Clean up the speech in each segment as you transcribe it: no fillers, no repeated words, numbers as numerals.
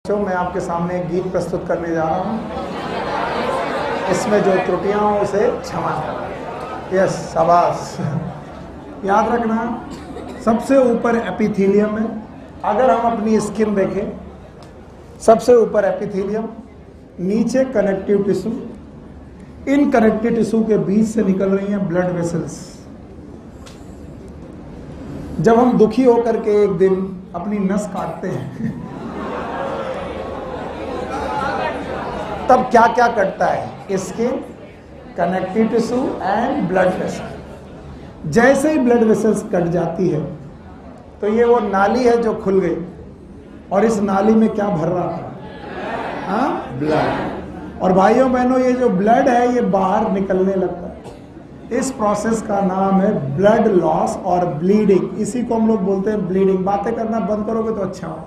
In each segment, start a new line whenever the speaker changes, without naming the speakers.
तो मैं आपके सामने एक गीत प्रस्तुत करने जा रहा हूँ। इसमें जो त्रुटियां हों उसे क्षमा करना। यस, शाबाश। याद रखना, सबसे ऊपर एपिथेलियम है। अगर हम अपनी स्किन देखें, सबसे ऊपर एपिथेलियम, नीचे connective tissue, in connective tissue के बीच से निकल रही हैं ब्लड वेसल्स। जब हम दुखी होकर के एक दिन अपनी नस काटते हैं तब क्या क्या कटता है? Skin, connective tissue and blood vessel. जैसे ही ब्लड वेसल्स कट जाती है तो ये वो नाली है जो खुल गई, और इस नाली में क्या भर रहा था? हाँ, ब्लड। और भाइयों बहनों, ये जो ब्लड है ये बाहर निकलने लगता है। इस प्रोसेस का नाम है ब्लड लॉस और ब्लीडिंग। इसी को हम लोग बोलते हैं ब्लीडिंग। बातें करना बंद करोगे तो अच्छा हो।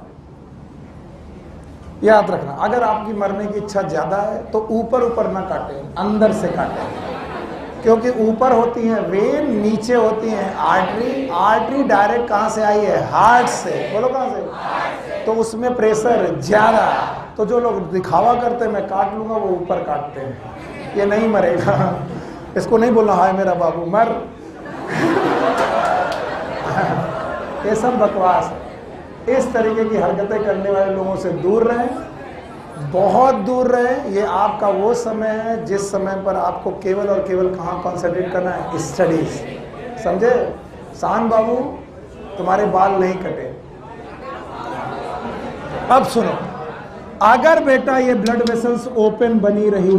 याद रखना, अगर आपकी मरने की इच्छा ज्यादा है तो ऊपर ऊपर ना काटें, अंदर से काटें। क्योंकि ऊपर होती है वेन, नीचे होती है आर्टरी। आर्टरी डायरेक्ट कहां से आई है? हार्ट से। बोलो कहां से? तो उसमें प्रेशर ज्यादा। तो जो लोग दिखावा करते हैं मैं काट लूंगा, वो ऊपर काटते हैं। ये नहीं मरेगा। इसको नहीं बोलना हाय मेरा बाबू मर। ये सब बकवास है। इस तरीके की हरकतें करने वाले लोगों से दूर रहें, बहुत दूर रहें। ये आपका वो समय है जिस समय पर आपको केवल और केवल कहाँ कॉन्सेंट्रेट करना है? स्टडीज। समझे? शान बाबू, तुम्हारे बाल नहीं कटे। अब सुनो, अगर बेटा ये ब्लड वेसल्स ओपन बनी रही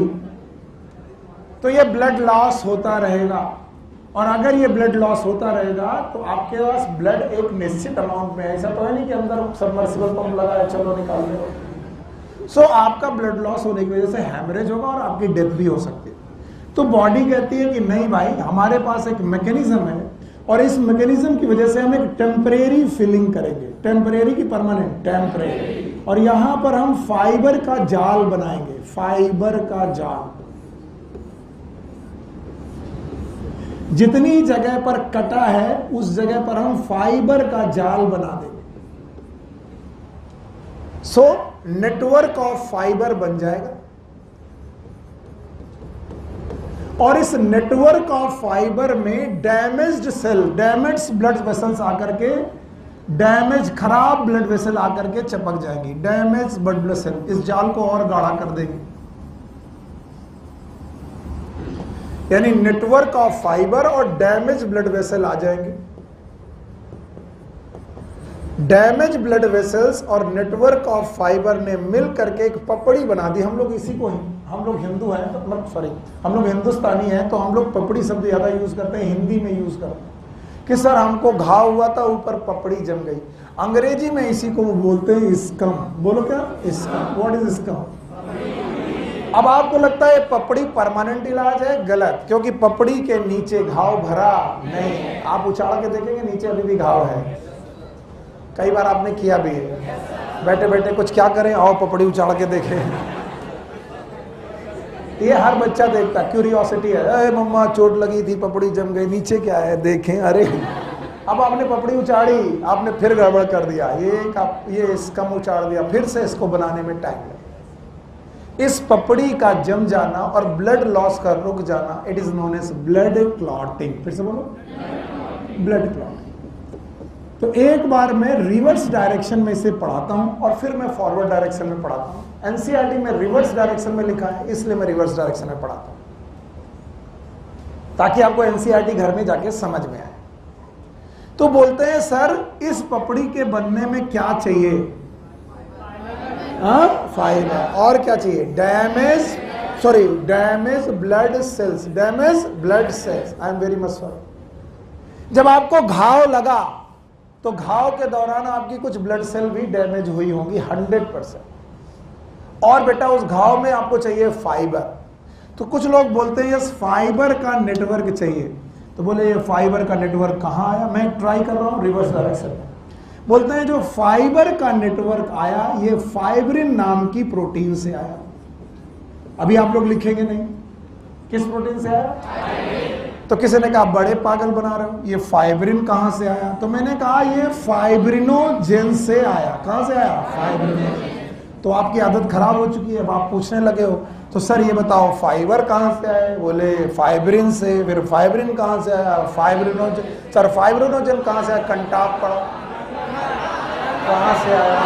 तो ये ब्लड लॉस होता रहेगा, और अगर ये ब्लड लॉस होता रहेगा तो आपके पास ब्लड एक निश्चित अमाउंट में है। ऐसा तो है नहीं कि अंदर सबमर्सिबल पंप लगा है चलो निकाल दो। सो आपका ब्लड लॉस होने की वजह से हैमरेज होगा और आपकी डेथ भी हो सकती है। तो बॉडी कहती है कि नहीं भाई, हमारे पास एक मैकेनिज्म है, और इस मैकेनिज्म की वजह से हम एक टेम्परेरी फिलिंग करेंगे। टेम्परेरी की परमानेंट? टेम्परेरी। और यहां पर हम फाइबर का जाल बनाएंगे। फाइबर का जाल। जितनी जगह पर कटा है उस जगह पर हम फाइबर का जाल बना देंगे। सो नेटवर्क ऑफ फाइबर बन जाएगा, और इस नेटवर्क ऑफ फाइबर में damaged cell, damage blood vessels आकर के, डैमेज खराब ब्लड वेसल आकर के चिपक जाएंगी। डैमेज ब्लड वेसल इस जाल को और गाढ़ा कर देंगे। यानी नेटवर्क ऑफ फाइबर और डैमेज ब्लड वेसल आ जाएंगे। डैमेज ब्लड वेसल्स और नेटवर्क ऑफ फाइबर ने मिल करके एक पपड़ी बना दी। हम लोग इसी को, हम लोग हिंदू हैं तो मतलब सॉरी, हम लोग हिंदुस्तानी हैं तो हम लोग पपड़ी शब्द ज्यादा यूज करते हैं, हिंदी में यूज करते हैं कि सर हमको घाव हुआ था, ऊपर पपड़ी जम गई। अंग्रेजी में इसी को वो बोलते हैं स्कम। बोलो क्या? स्कम। What is scum? अब आपको लगता है पपड़ी परमानेंट इलाज है? गलत। क्योंकि पपड़ी के नीचे घाव भरा नहीं। आप उछाल के देखेंगे नीचे अभी भी घाव है। कई बार आपने किया भी है। बैठे बैठे कुछ क्या करें, आओ पपड़ी उछाल के देखें। ये हर बच्चा देखता, क्यूरियोसिटी है। अरे मम्मा चोट लगी थी, पपड़ी जम गई, नीचे क्या है देखें। अरे अब आपने पपड़ी उछाड़ी, आपने फिर गड़बड़ कर दिया, ये स्कम उछाड़ दिया, फिर से इसको बनाने में टाइम लगा। इस पपड़ी का जम जाना और ब्लड लॉस का रुक जाना, it is known as blood clotting. फिर से बोलो, ब्लड क्लॉटिंग। तो एक बार मैं रिवर्स डायरेक्शन में इसे पढ़ाता हूं और फिर मैं फॉरवर्ड डायरेक्शन में पढ़ाता हूं। एनसीईआरटी में रिवर्स डायरेक्शन में लिखा है, इसलिए मैं रिवर्स डायरेक्शन में पढ़ाता हूं ताकि आपको एनसीईआरटी घर में जाके समझ में आए। तो बोलते हैं सर इस पपड़ी के बनने में क्या चाहिए? फाइबर। और क्या चाहिए? Damage blood cells. Damage blood cells. I am very much sorry. जब आपको घाव लगा तो घाव के दौरान आपकी कुछ ब्लड सेल भी डैमेज हुई होंगी 100%। और बेटा उस घाव में आपको चाहिए फाइबर। तो कुछ लोग बोलते हैं यस फाइबर का नेटवर्क चाहिए। तो बोले ये फाइबर का नेटवर्क कहां आया? मैं ट्राई कर रहा हूं रिवर्स डायरेक्शन में। बोलते हैं जो फाइबर का नेटवर्क आया ये फाइब्रिन नाम की प्रोटीन से आया। अभी आप लोग लिखेंगे नहीं, किस प्रोटीन से आया? तो किसी ने कहा बड़े पागल बना रहे हो, ये फाइब्रिन कहां से आया? तो मैंने कहा ये फाइब्रिनोजेन से आया। कहां से आया? फाइब्रिनोजेन। तो आपकी आदत खराब हो चुकी है, अब आप पूछने लगे हो तो सर ये बताओ फाइबर कहाँ से आए, बोले फाइब्रिन से, फिर फाइब्रिन कहाँ से आया, फाइब्रिनोजन, सर फाइब्रिनोजन कहाँ से आया, कंटाप पढ़ो कहाँ से आया,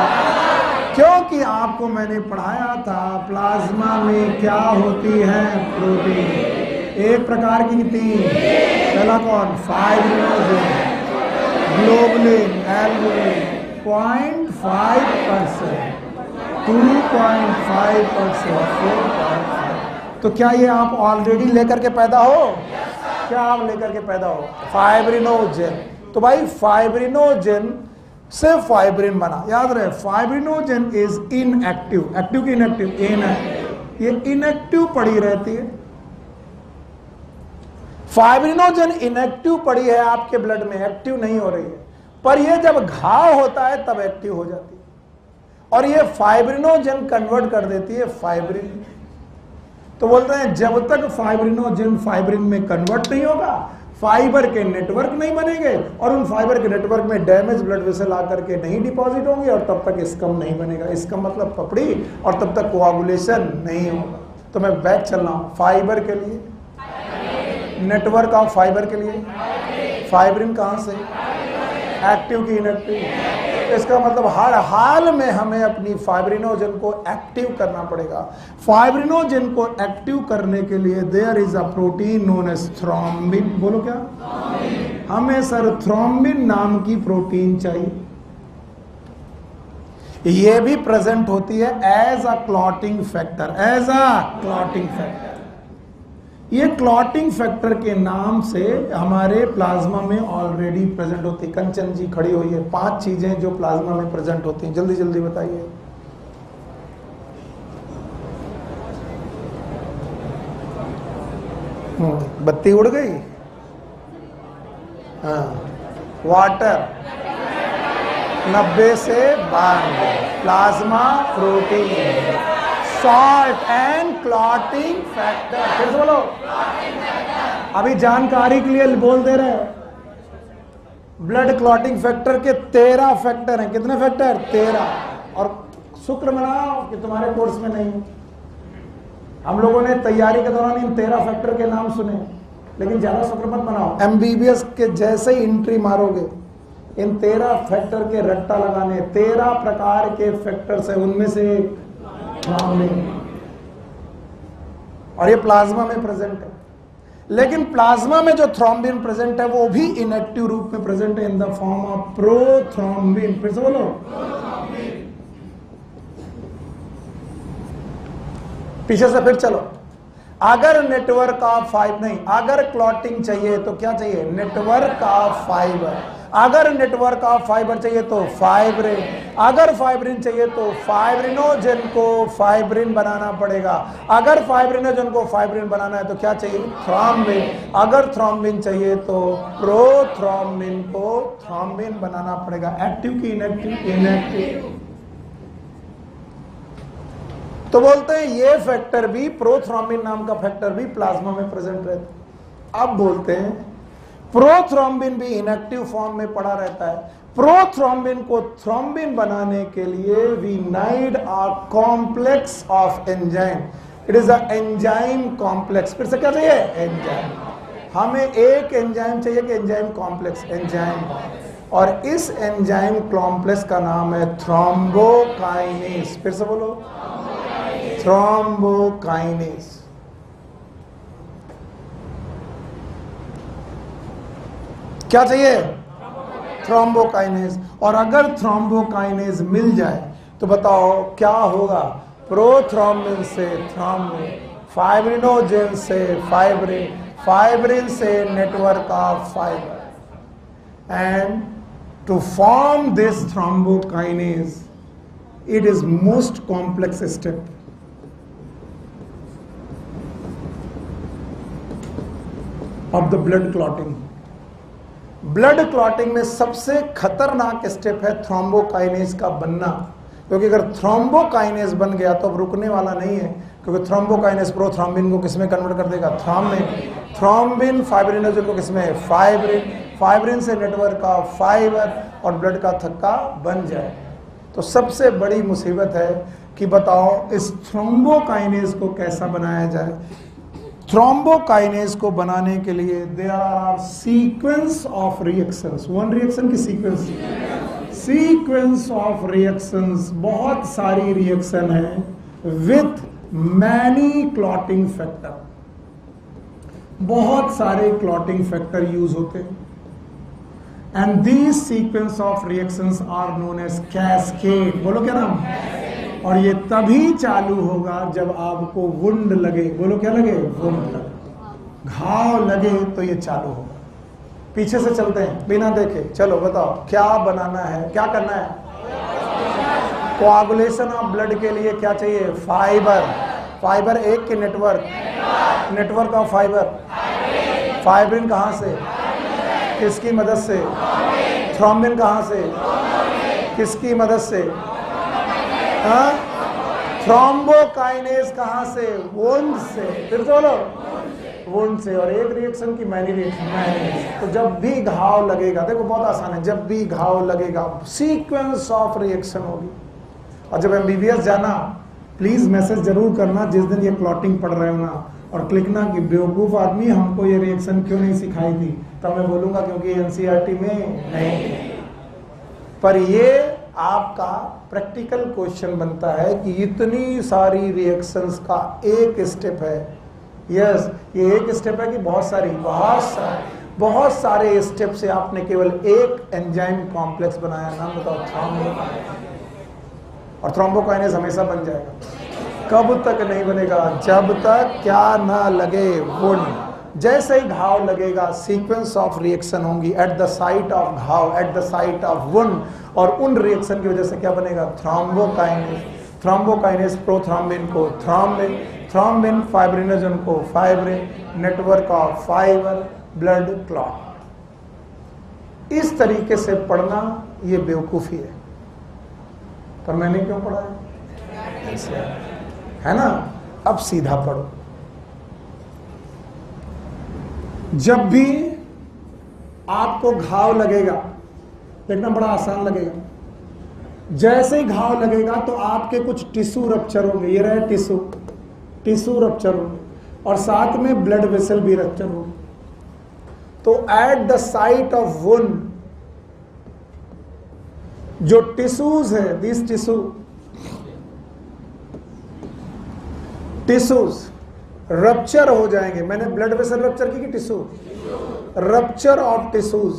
क्योंकि आपको मैंने पढ़ाया था प्लाज्मा में क्या होती है, प्रोटीन, एक प्रकार की तीन, पहला कौन, फाइब्रिनोजन, ग्लोबुलिन, एल्बुमिन, 0.5%, 2.5%, 4.5। तो क्या ये आप ऑलरेडी लेकर के पैदा हो, क्या आप लेकर के पैदा हो, फाइब्रिनोजन। तो भाई फाइब्रिनोजन से फाइब्रिन बना, याद रहे फाइब्रिनोजन इज इनएक्टिव, एक्टिव की इनएक्टिव, ये इनएक्टिव पड़ी रहती है। फाइब्रिनोजन इनएक्टिव पड़ी है आपके ब्लड में, एक्टिव नहीं हो रही है, पर ये जब घाव होता है तब एक्टिव हो जाती है और ये फाइब्रिनोजन कन्वर्ट कर देती है फाइब्रिन। तो बोलते हैं जब तक फाइब्रिनोजन फाइब्रिन में कन्वर्ट नहीं होगा, फाइबर के नेटवर्क नहीं बनेंगे और उन फाइबर के नेटवर्क में डैमेज ब्लड वेसल आकर के नहीं डिपॉजिट होंगे और तब तक स्कम नहीं बनेगा, स्कम मतलब पपड़ी, और तब तक कोआगुलेशन नहीं होगा। तो मैं बैक चल रहा हूं, फाइबर के लिए, नेटवर्क ऑफ फाइबर के लिए, फाइब्रिन कहां से, एक्टिव की इनएक्टिव। इसका मतलब हर हाल में हमें अपनी फाइब्रिनोजन को एक्टिव करना पड़ेगा। फाइब्रिनोजन को एक्टिव करने के लिए there is a protein known as thrombin, बोलो क्या, हमें सर थ्रोम्बिन नाम की प्रोटीन चाहिए। ये भी प्रेजेंट होती है as a clotting factor, as a clotting factor. ये क्लॉटिंग फैक्टर के नाम से हमारे प्लाज्मा में ऑलरेडी प्रेजेंट होती है। कंचन जी खड़ी हुई है, 5 चीजें जो प्लाज्मा में प्रेजेंट होती हैं, जल्दी जल्दी बताइए। बत्ती उड़ गई, हाँ, वाटर 90 से 92, plasma protein, salt and clotting factor. फिर से बोलो, अभी जानकारी के लिए बोल दे रहे हैं, ब्लड क्लॉटिंग फैक्टर के 13 फैक्टर हैं। कितने फैक्टर, 13। और शुक्र मनाओ कि तुम्हारे कोर्स में नहीं, हम लोगों ने तैयारी के दौरान इन 13 फैक्टर के नाम सुने, लेकिन ज्यादा शुक्र मत मनाओ। MBBS के जैसे ही एंट्री मारोगे इन 13 फैक्टर के रट्टा लगाने, 13 प्रकार के फैक्टर्स है, उनमें से एक थ्रोम्बिन, और ये प्लाज्मा में प्रेजेंट है। लेकिन प्लाज्मा में जो थ्रोम्बिन प्रेजेंट है वो भी इनएक्टिव रूप में प्रेजेंट है in the form of prothrombin. फिर से बोलो, पीछे से फिर चलो। अगर नेटवर्क ऑफ फाइबर नहीं, अगर क्लॉटिंग चाहिए तो क्या चाहिए, नेटवर्क ऑफ फाइबर। अगर नेटवर्क ऑफ फाइबर चाहिए तो फाइब्रिन, अगर फाइब्रिन चाहिए तो फाइब्रिनोजन को फाइब्रिन बनाना पड़ेगा। अगर फाइब्रिनोजन को फाइब्रिन बनाना है तो क्या चाहिए, थ्रोम्बिन। अगर थ्रोम्बिन चाहिए तो प्रोथ्रोम्बिन को थ्रोम्बिन बनाना पड़ेगा। एक्टिव की इनएक्टिव, इनएक्टिव। तो बोलते हैं ये फैक्टर भी, प्रोथ्रोम्बिन नाम का फैक्टर भी प्लाज्मा में प्रेजेंट रहता है। अब बोलते हैं प्रोथ्रोम्बिन भी इनएक्टिव फॉर्म में पड़ा रहता है। प्रोथ्रोम्बिन को थ्रोम्बिन बनाने के लिए we need a complex of enzyme, it is a enzyme complex. फिर से क्या चाहिए, एंजाइम। हमें एक एंजाइम चाहिए कि एंजाइम कॉम्प्लेक्स, एंजाइम, और इस एंजाइम कॉम्प्लेक्स का नाम है थ्रोम्बोकाइनेस। फिर से बोलो, थ्रोम्बोकाइनेस। क्या चाहिए, थ्रोम्बोकाइनेस। और अगर थ्रोम्बोकाइनेस मिल जाए तो बताओ क्या होगा, प्रोथ्रोम्बिन से थ्रोम्बिन, फाइब्रिनोजन से फाइब्रिन, फाइब्रिन से network of fiber. And to form this thrombokinase it is most complex step of the blood clotting. Blood clotting में सबसे खतरनाक स्टेप है थ्रोम्बोकाइनेज का बनना, क्योंकि अगर थ्रोम्बोकाइनेज बन गया तो अब रुकने वाला नहीं है, क्योंकि थ्रोम्बोकाइनेज प्रोथ्रोम्बिन को किसमें कन्वर्ट कर देगा, थ्रोम्बिन। थ्रोम्बिन फाइब्रिनोजन को किसमें, फाइब्रिन। फाइब्रिन से नेटवर्क का फाइबर और ब्लड का थक्का बन जाए। तो सबसे बड़ी मुसीबत है कि बताओ इस थ्रोम्बोकाइनेज को कैसा बनाया जाए। थ्रोम्बोकाइनेज को बनाने के लिए there are sequence of reactions, one reaction की सीक्वेंस ऑफ रिएक्शंस, बहुत सारी रिएक्शन है विथ मैनी क्लॉटिंग फैक्टर, बहुत सारे क्लॉटिंग फैक्टर यूज होते हैं। And these sequence of reactions are known as cascade. बोलो क्या नाम? और ये तभी चालू होगा जब आपको वुंड लगे। बोलो क्या लगे? वुंड लगे, घाव लगे तो ये चालू होगा। पीछे से चलते हैं बिना देखे। चलो बताओ क्या बनाना है, क्या करना है? कोआगुलेशन ऑफ ब्लड के लिए क्या चाहिए? फाइबर। फाइबर एक के नेटवर्क ऑफ फाइबर। फाइब्रिन कहां से? किसकी मदद से? थ्रोम्बिन कहां से? किसकी मदद से? थ्रोम्बोकाइनेज कहां से? वुंड से। फिर बोलो, वुंड से। और एक रिएक्शन की मैनी रिएक्शन। तो जब भी घाव लगेगा, देखो बहुत आसान है, जब भी घाव लगेगा सीक्वेंस ऑफ रिएक्शन होगी। और जब एमबीबीएस जाना प्लीज मैसेज जरूर करना जिस दिन ये क्लॉटिंग पढ़ रहे हो ना, और लिखना कि बेवकूफ आदमी हमको ये रिएक्शन क्यों नहीं सिखाई थी। तब मैं बोलूंगा क्योंकि एनसीईआरटी में नहीं। पर ये आपका प्रैक्टिकल क्वेश्चन बनता है कि इतनी सारी रिएक्शंस का एक स्टेप है। यस, ये एक स्टेप है कि बहुत सारे स्टेप से आपने केवल एक एंजाइम कॉम्प्लेक्स बनाया। नाम बताओ? थ्रोम्बोकाइनेज। और थ्रोम्बोकाइनेज हमेशा बन जाएगा। कब तक नहीं बनेगा? जब तक क्या ना लगे वुंड। जैसे ही घाव लगेगा सीक्वेंस ऑफ रिएक्शन होंगी एट द साइट ऑफ घाव, eight the site of wound, और उन रिएक्शन की वजह से क्या बनेगा? थ्रोम्बोकाइनेज। थ्रोम्बोकाइनेज प्रोथ्रोम्बिन को थ्रोम्बिन, थ्रोम्बिन फाइब्रिनोजन को fibrin, network of fibre, blood clot. इस तरीके से पढ़ना ये बेवकूफी है। पर मैंने क्यों पढ़ा है ना? अब सीधा पढ़ो। जब भी आपको घाव लगेगा, देखना बड़ा आसान लगेगा। जैसे ही घाव लगेगा तो आपके कुछ टिश्यू रप्चर होंगे। ये रहे टिश्यू रप्चर होंगे, और साथ में ब्लड वेसल भी रप्चर होंगे। तो at the site of wound जो टिश्यूज है, दिस टिश्यूज रप्चर हो जाएंगे। मैंने ब्लड वेसल रप्चर की टिश्यू रप्चर ऑफ टिश्यूज।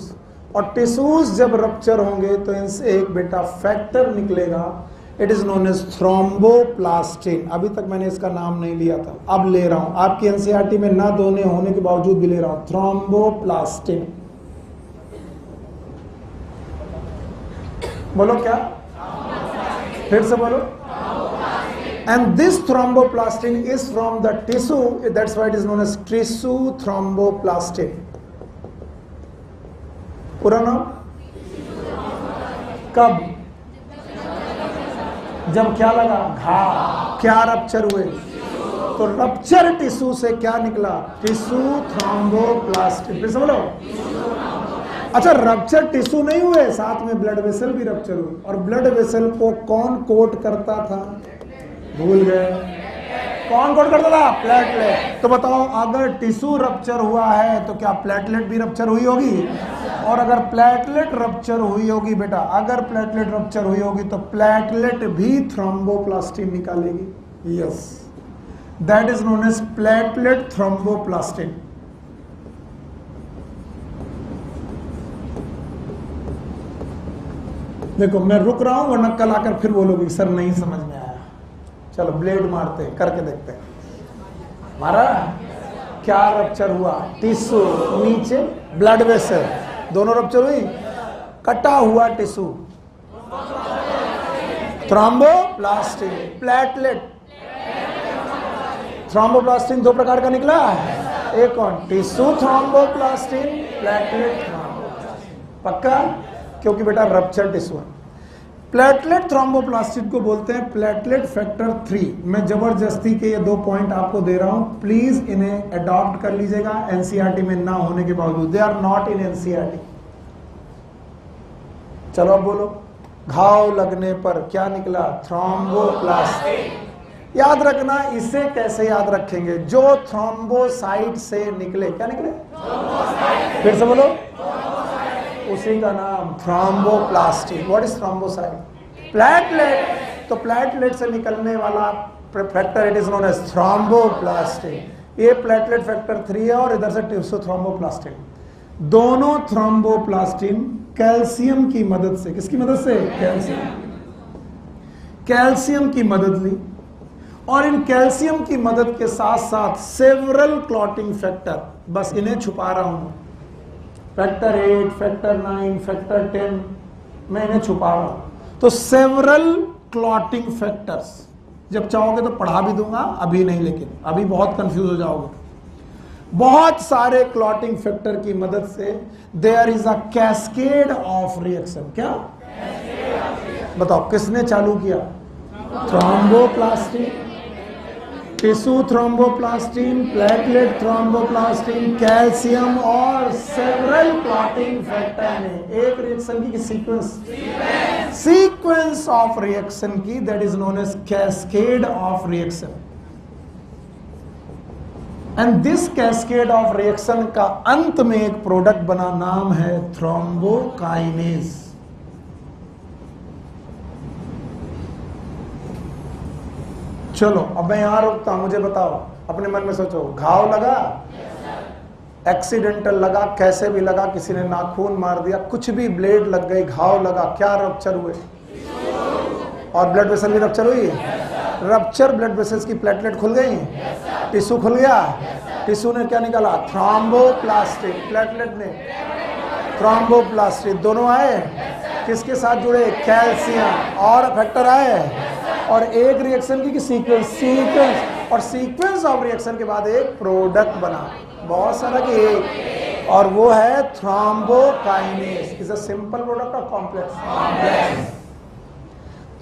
और टिश्यूज जब रप्चर होंगे तो इनसे एक बेटा फैक्टर निकलेगा, it is known as thromboplastin. अभी तक मैंने इसका नाम नहीं लिया था, अब ले रहा हूं। आपकी एनसीईआरटी में ना दोने होने के बावजूद भी ले रहा हूं। थ्रोम्बोप्लास्टिन। बोलो क्या? फिर से बोलो। And this thromboplastin is from the tissue, that's why it is known as tissue thromboplastin. पूरा नाम? कब? जब क्या लगा? घाव। क्या रप्चर हुए? तो रप्चर टिश्यू से क्या निकला? Tissue thromboplastin. फिर से बोलो। अच्छा, रप्चर टिश्यू नहीं हुए, साथ में ब्लड वेसल भी रप्चर हुए। और ब्लड वेसल को कौन कोट करता था? भूल गए। कौन कोट करता था? प्लेटलेट। तो बताओ, अगर टिश्यू रप्चर हुआ है तो क्या प्लेटलेट भी रप्चर हुई होगी? और अगर प्लेटलेट रप्चर हुई होगी बेटा, अगर प्लेटलेट रप्चर हुई होगी तो प्लेटलेट भी थ्रोम्बोप्लास्टिन निकालेगी। Yes, that is known as platelet thromboplastin. देखो मैं रुक रहा हूं, वरना कल आकर फिर बोलोगे सर नहीं समझ में आया। चलो ब्लेड मारते हैं, करके देखते हैं। मारा? क्या रप्चर हुआ? टिश्यू, नीचे ब्लड वेसल, दोनों रप्चर हुई। कटा हुआ टिश्यू थ्रोम्बोप्लास्टिन। प्लेटलेट थ्रोम्बोप्लास्टिन दो प्रकार का निकला है। एक कौन? Tissue thromboplastin, platelet thromboplastin. पक्का? क्योंकि बेटा रप्चर टिश्यू है। प्लेटलेट थ्रोम्बोप्लास्टिन को बोलते हैं प्लेटलेट फैक्टर 3। मैं जबरदस्ती के ये 2 पॉइंट आपको दे रहा हूं, प्लीज इन्हें अडॉप्ट कर लीजिएगा एनसीईआरटी में ना होने के बावजूद। They are not in NCERT. चलो अब बोलो, घाव लगने पर क्या निकला? थ्रोम्बोप्लास्ट। याद रखना, इसे कैसे याद रखेंगे? जो थ्रोम्बोसाइट से निकले, क्या निकले? फिर से बोलो, उसी का नाम thromboplasty. What is thrombocyte? Platelet. तो प्लेटलेट से निकलने वाला factor it is known as thromboplasty. ये प्लेटलेट फैक्टर 3 है और इधर से टिश्यू थ्रोम्बोप्लास्टिन। दोनों थ्रोम्बोप्लास्टिन कैल्शियम की मदद से, किसकी मदद से? कैल्शियम की मदद ली, और इन कैल्शियम की मदद के साथ साथ सेवरल क्लॉटिंग फैक्टर, बस इन्हें छुपा रहा हूं, फैक्टर 8, फैक्टर 9, फैक्टर 10, मैं इन्हें छुपा रहा हूं। तो सेवरल क्लॉटिंग फैक्टर्स, जब चाहोगे तो पढ़ा भी दूंगा, अभी नहीं, लेकिन अभी बहुत कंफ्यूज हो जाओगे। बहुत सारे क्लॉटिंग फैक्टर की मदद से there is a cascade of reaction. क्या? बताओ, किसने चालू किया? Thromboplastin, tissue thromboplastin, platelet thromboplastin, calcium और सेवरल क्लॉटिंग फैक्टर ने एक रिएक्शन की सीक्वेंस ऑफ रिएक्शन की, that is known as cascade of reaction. And this cascade of reaction का अंत में एक प्रोडक्ट बना, नाम है थ्रोम्बोकाइनेज। चलो अब मैं यहां रुकता हूं, मुझे बताओ, अपने मन में सोचो, घाव लगा, एक्सीडेंटल लगा, कैसे भी लगा, किसी ने नाखून मार दिया, कुछ भी, ब्लेड लग गई, घाव लगा, क्या रप्चर हुए? और ब्लड वेसल भी रप्चर हुई। रप्चर ब्लड वेसल्स की प्लेटलेट खुल गई, टिश्यू खुल गया, टिश्यू ने क्या निकाला? थ्रोम्बोप्लास्टिन। प्लेटलेट ने थ्रोम्बोप्लास्टिन, दोनों आए, किसके साथ जुड़े? कैल्शियम और फैक्टर आए, और एक रिएक्शन की सीक्वेंस, और सीक्वेंस ऑफ रिएक्शन के बाद एक प्रोडक्ट बना, बहुत सारा कि एक, और वो है thrombokinase. Is a simple product of complex.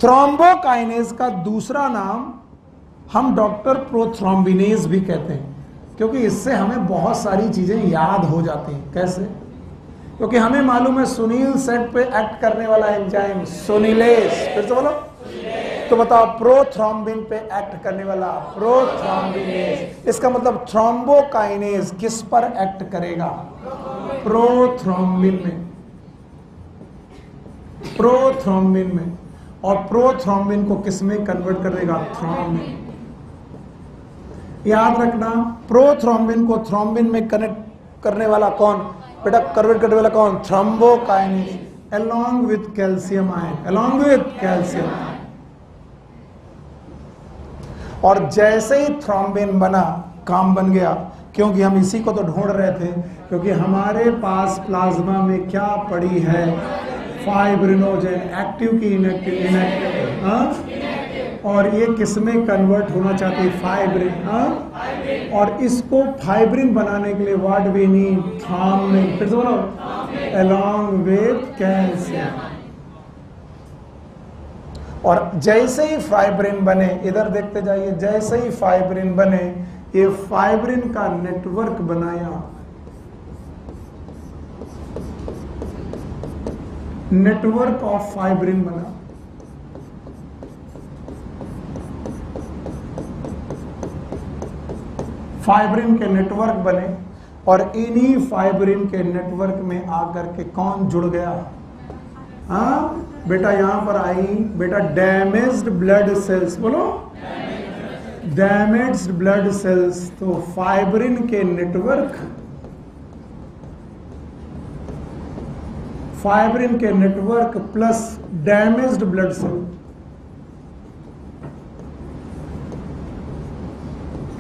Thrombokinase का दूसरा नाम हम डॉक्टर प्रोथ्रोम्बिनेज भी कहते हैं, क्योंकि इससे हमें बहुत सारी चीजें याद हो जाती हैं। कैसे? क्योंकि हमें मालूम है सुनील सेट पे एक्ट करने वाला एंजाइम सोनिलेज। फिर से बोलो, तो बताओ, प्रोथ्रोम्बिन पे एक्ट करने वाला प्रोथ्रोम्बिनेज। इसका मतलब थ्रोम्बोकाइनेज किस पर एक्ट करेगा? प्रोथ्रोम्बिन में, प्रोथ्रोम्बिन में, और प्रोथ्रोम्बिन को किस में कन्वर्ट कर देगा? थ्रोम्बिन। याद रखना, प्रोथ्रोम्बिन को थ्रोम्बिन में कनेक्ट करने वाला कौन? बेटा, कन्वर्ट करने वाला कौन? Thrombokinase, along with calcium ion, along with calcium ion। और जैसे ही थ्रोम्बिन बना, काम बन गया, क्योंकि हम इसी को तो ढूंढ रहे थे, क्योंकि हमारे पास प्लाज्मा में क्या पड़ी है? फाइब्रिनोजेन। एक्टिव की इनएक्टिव? इनएक्टिव। और ये किस में कन्वर्ट होना चाहती है? फाइब्रिन। और इसको फाइब्रिन बनाने के लिए व्हाट वी नीड? थ्रोम्बिन। फिर से बोलो, along with कैल्शियम। और जैसे ही फाइब्रिन बने, इधर देखते जाइए, जैसे ही फाइब्रिन बने, ये फाइब्रिन का नेटवर्क बनाया, नेटवर्क ऑफ फाइब्रिन बना। फाइब्रिन के नेटवर्क बने, और इन्हीं फाइब्रिन के नेटवर्क में आकर के कौन जुड़ गया? हाँ बेटा, यहां पर आई बेटा, डैमेज्ड ब्लड सेल्स। बोलो, डैमेज्ड ब्लड सेल्स। तो फाइब्रिन के नेटवर्क, फाइब्रिन के network plus damaged blood cell,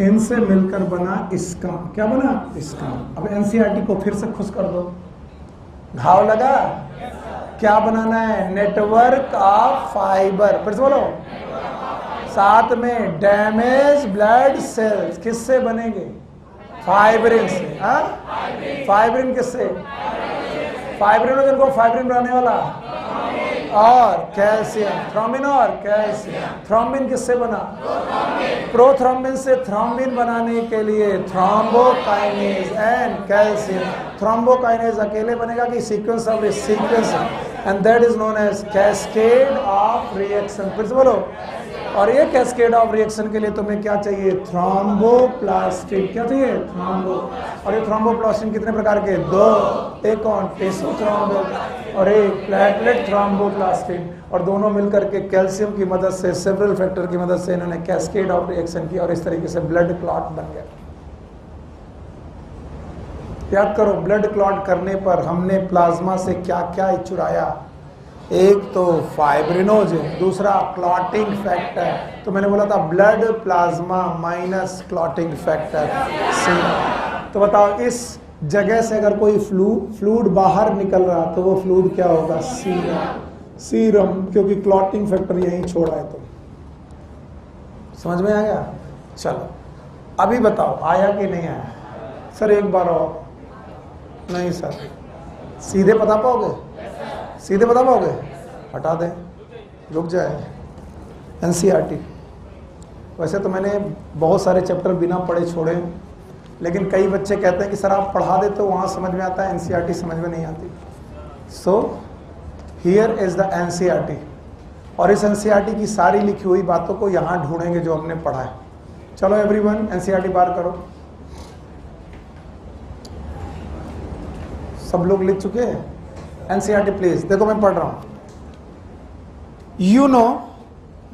इनसे मिलकर बना इसका। क्या बना? इसका। अब एनसीईआरटी को फिर से खुश कर दो। घाव लगा, क्या बनाना है? Network of fibre. फिर से बोलो, साथ में डैमेज ब्लड सेल्स किससे बनेंगे? फाइब्रिन से। हाँ, फाइब्रिन किससे? फाइब्रिनोजन को फाइब्रिन बनाने वाला, और कैल्शियम, थ्रोम्बिन और कैल्शियम। थ्रोम्बिन किससे बना? प्रोथ्रोम्बिन से। थ्रोम्बिन बनाने के लिए थ्रोम्बोकाइनेज एंड कैल्शियम। थ्रोम्बोकाइनेज अकेले बनेगा कि sequence of sequence, and that is known as cascade of reaction. फिर से बोलो। और ये कैस्केड ऑफ रिएक्शन के लिए तुम्हें क्या चाहिए? थ्रोम्बोप्लास्टिन। क्या चाहिए? थ्रोम्बो। और ये थ्रोम्बोप्लास्टिन कितने प्रकार के? दो। एक कौन? टिश्यू थ्रोम्बो और एक प्लेटलेट थ्रोम्बोप्लास्टिन। और दोनों मिलकर के कैल्शियम की मदद से, सेवरल फैक्टर की मदद से इन्होंने कैस्केड ऑफ रिएक्शन की और इस तरीके से ब्लड क्लॉट बन गया। याद करो, ब्लड क्लॉट करने पर हमने प्लाज्मा से क्या क्या चुराया? एक तो फाइब्रिनोजन, दूसरा क्लॉटिंग फैक्टर। तो मैंने बोला था blood plasma minus clotting factor C. तो बताओ, इस जगह से अगर कोई फ्लूइड बाहर निकल रहा तो वो फ्लूइड क्या होगा? सीरम। सीरम, क्योंकि क्लॉटिंग फैक्टर यहीं छोड़ा है। तो समझ में आ गया? चलो अभी बताओ, आया कि नहीं आया? सर एक बार और। नहीं सर, सीधे बता पाओगे? सीधे बता पाओगे? हटा दें, रुक जाए। एनसीईआरटी। वैसे तो मैंने बहुत सारे चैप्टर बिना पढ़े छोड़े, लेकिन कई बच्चे कहते हैं कि सर आप पढ़ा देते हो, वहाँ समझ में आता है, एनसीईआरटी समझ में नहीं आती। So here is the NCERT. और इस एनसीईआरटी की सारी लिखी हुई बातों को यहाँ ढूंढेंगे जो हमने पढ़ा है। चलो एवरीवन, एनसीईआरटी बार करो। सब लोग लिख चुके हैं? NCERT please. देखो मैं पढ़ रहा हूं। You know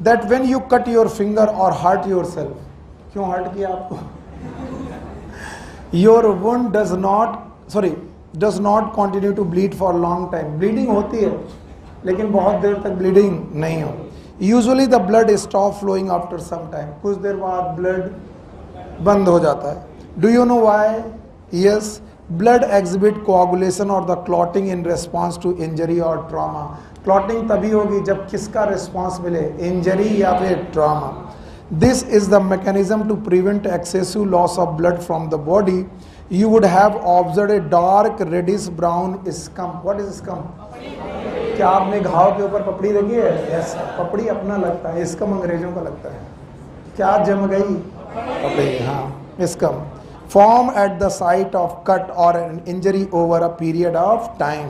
that when you cut your finger or hurt yourself. क्यों हर्ट किया आपको? Your wound does not continue to bleed for long time. Bleeding होती है लेकिन बहुत देर तक ब्लीडिंग नहीं हो। Usually the blood stop flowing after some time. कुछ देर बाद ब्लड बंद हो जाता है। Do you know why? Yes, blood exhibit coagulation or the clotting in response to injury or trauma. Clotting तभी होगी जब किसका रिस्पॉन्स मिले? इंजरी या फिर trauma. This is the mechanism to prevent excessive loss of blood from the body. You would have observe a dark reddish brown scum. What is scum? क्या आपने घाव के ऊपर पपड़ी देखी है? यस, पपड़ी अपना लगता है, स्कम अंग्रेजों का लगता है। क्या जम गई? पपड़ी। हाँ, scum form at the site of cut or an injury over a period of time.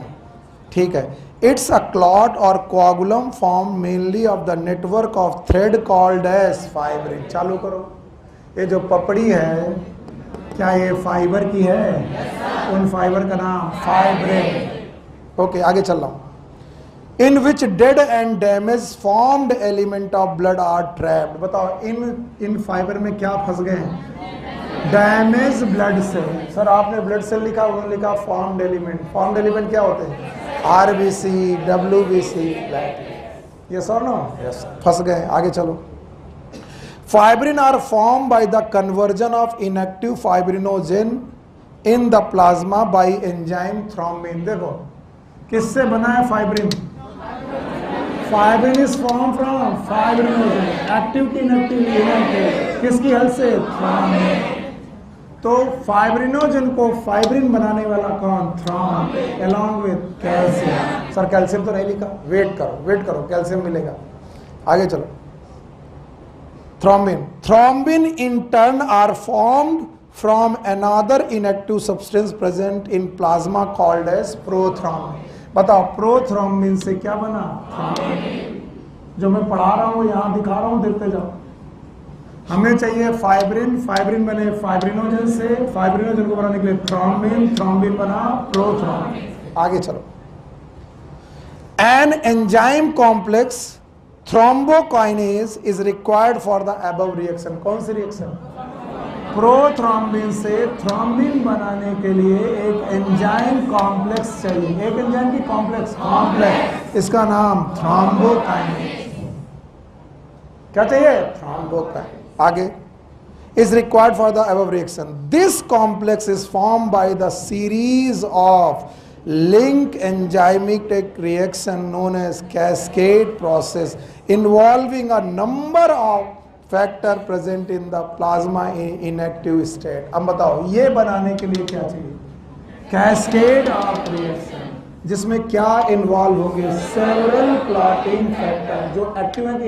ठीक है। It's a clot or coagulum formed mainly of the network of thread called as fibrin. चालू करो। ये जो पपड़ी है, क्या ये फाइबर की है? उन फाइबर का नाम फाइब्रिन। ओके, आगे चल रहा हूँ। In which dead and damaged formed element of blood are trapped. बताओ, इन फाइबर में क्या फंस गए हैं? Damage blood cell. सर आपने ब्लड सेल लिखा, उन्होंने लिखा फॉर्म्ड एलिमेंट। फॉर्म्ड एलिमेंट क्या होते हैं? RBC, WBC, platelet. Yes or no? Yes. फंस गए, आगे चलो। Fibrin are form by the conversion of inactive fibrinogen in the plasma by enzyme thrombin. देखो किससे बना है fibrin? Fibrin is form from fibrinogen. Active की इनएक्टिव, किसकी हेल्प से? थ्रोम्बिन। तो फाइब्रिनोजन को फाइब्रिन बनाने वाला कौन? Thrombin, along with calcium. Sir calcium तो नहीं लिखा, वेट करो, कैल्शियम मिलेगा। आगे चलो। Thrombin in turn are formed from another inactive substance present in plasma called as prothrombin. बताओ, प्रोथ्रोम्बिन से क्या बना? थ्रोम्बिन। जो मैं पढ़ा रहा हूँ यहाँ दिखा रहा हूँ, देखते जाओ। हमें चाहिए फाइब्रिन, फाइब्रिन बने फाइब्रिनोजन से, फाइब्रिनोजन को बनाने के लिए थ्रोम्बिन, थ्रोम्बिन बना प्रोथ्रोम्बिन। आगे चलो। An enzyme complex thrombokinase is required for the above reaction. कौन सी रिएक्शन? प्रोथ्रोम्बिन से थ्रोम्बिन बनाने के लिए एक एंजाइम कॉम्प्लेक्स चाहिए। एक एंजाइम की कॉम्प्लेक्स, इसका नाम थ्रोम्बोकाइनेज। क्या चाहिए? थ्रोम्बोकाइनेज। आगे, is required for the above reaction. This complex is formed by the series of link enzymatic reaction known as cascade process involving a number of factor present in the plasma in inactive state. अब बताओ, ये बनाने के लिए क्या चाहिए? Cascade of reaction. जिसमें क्या इन्वॉल्व होंगे, सेवरल क्लॉटिंग फैक्टर, जो एक्टिव है कि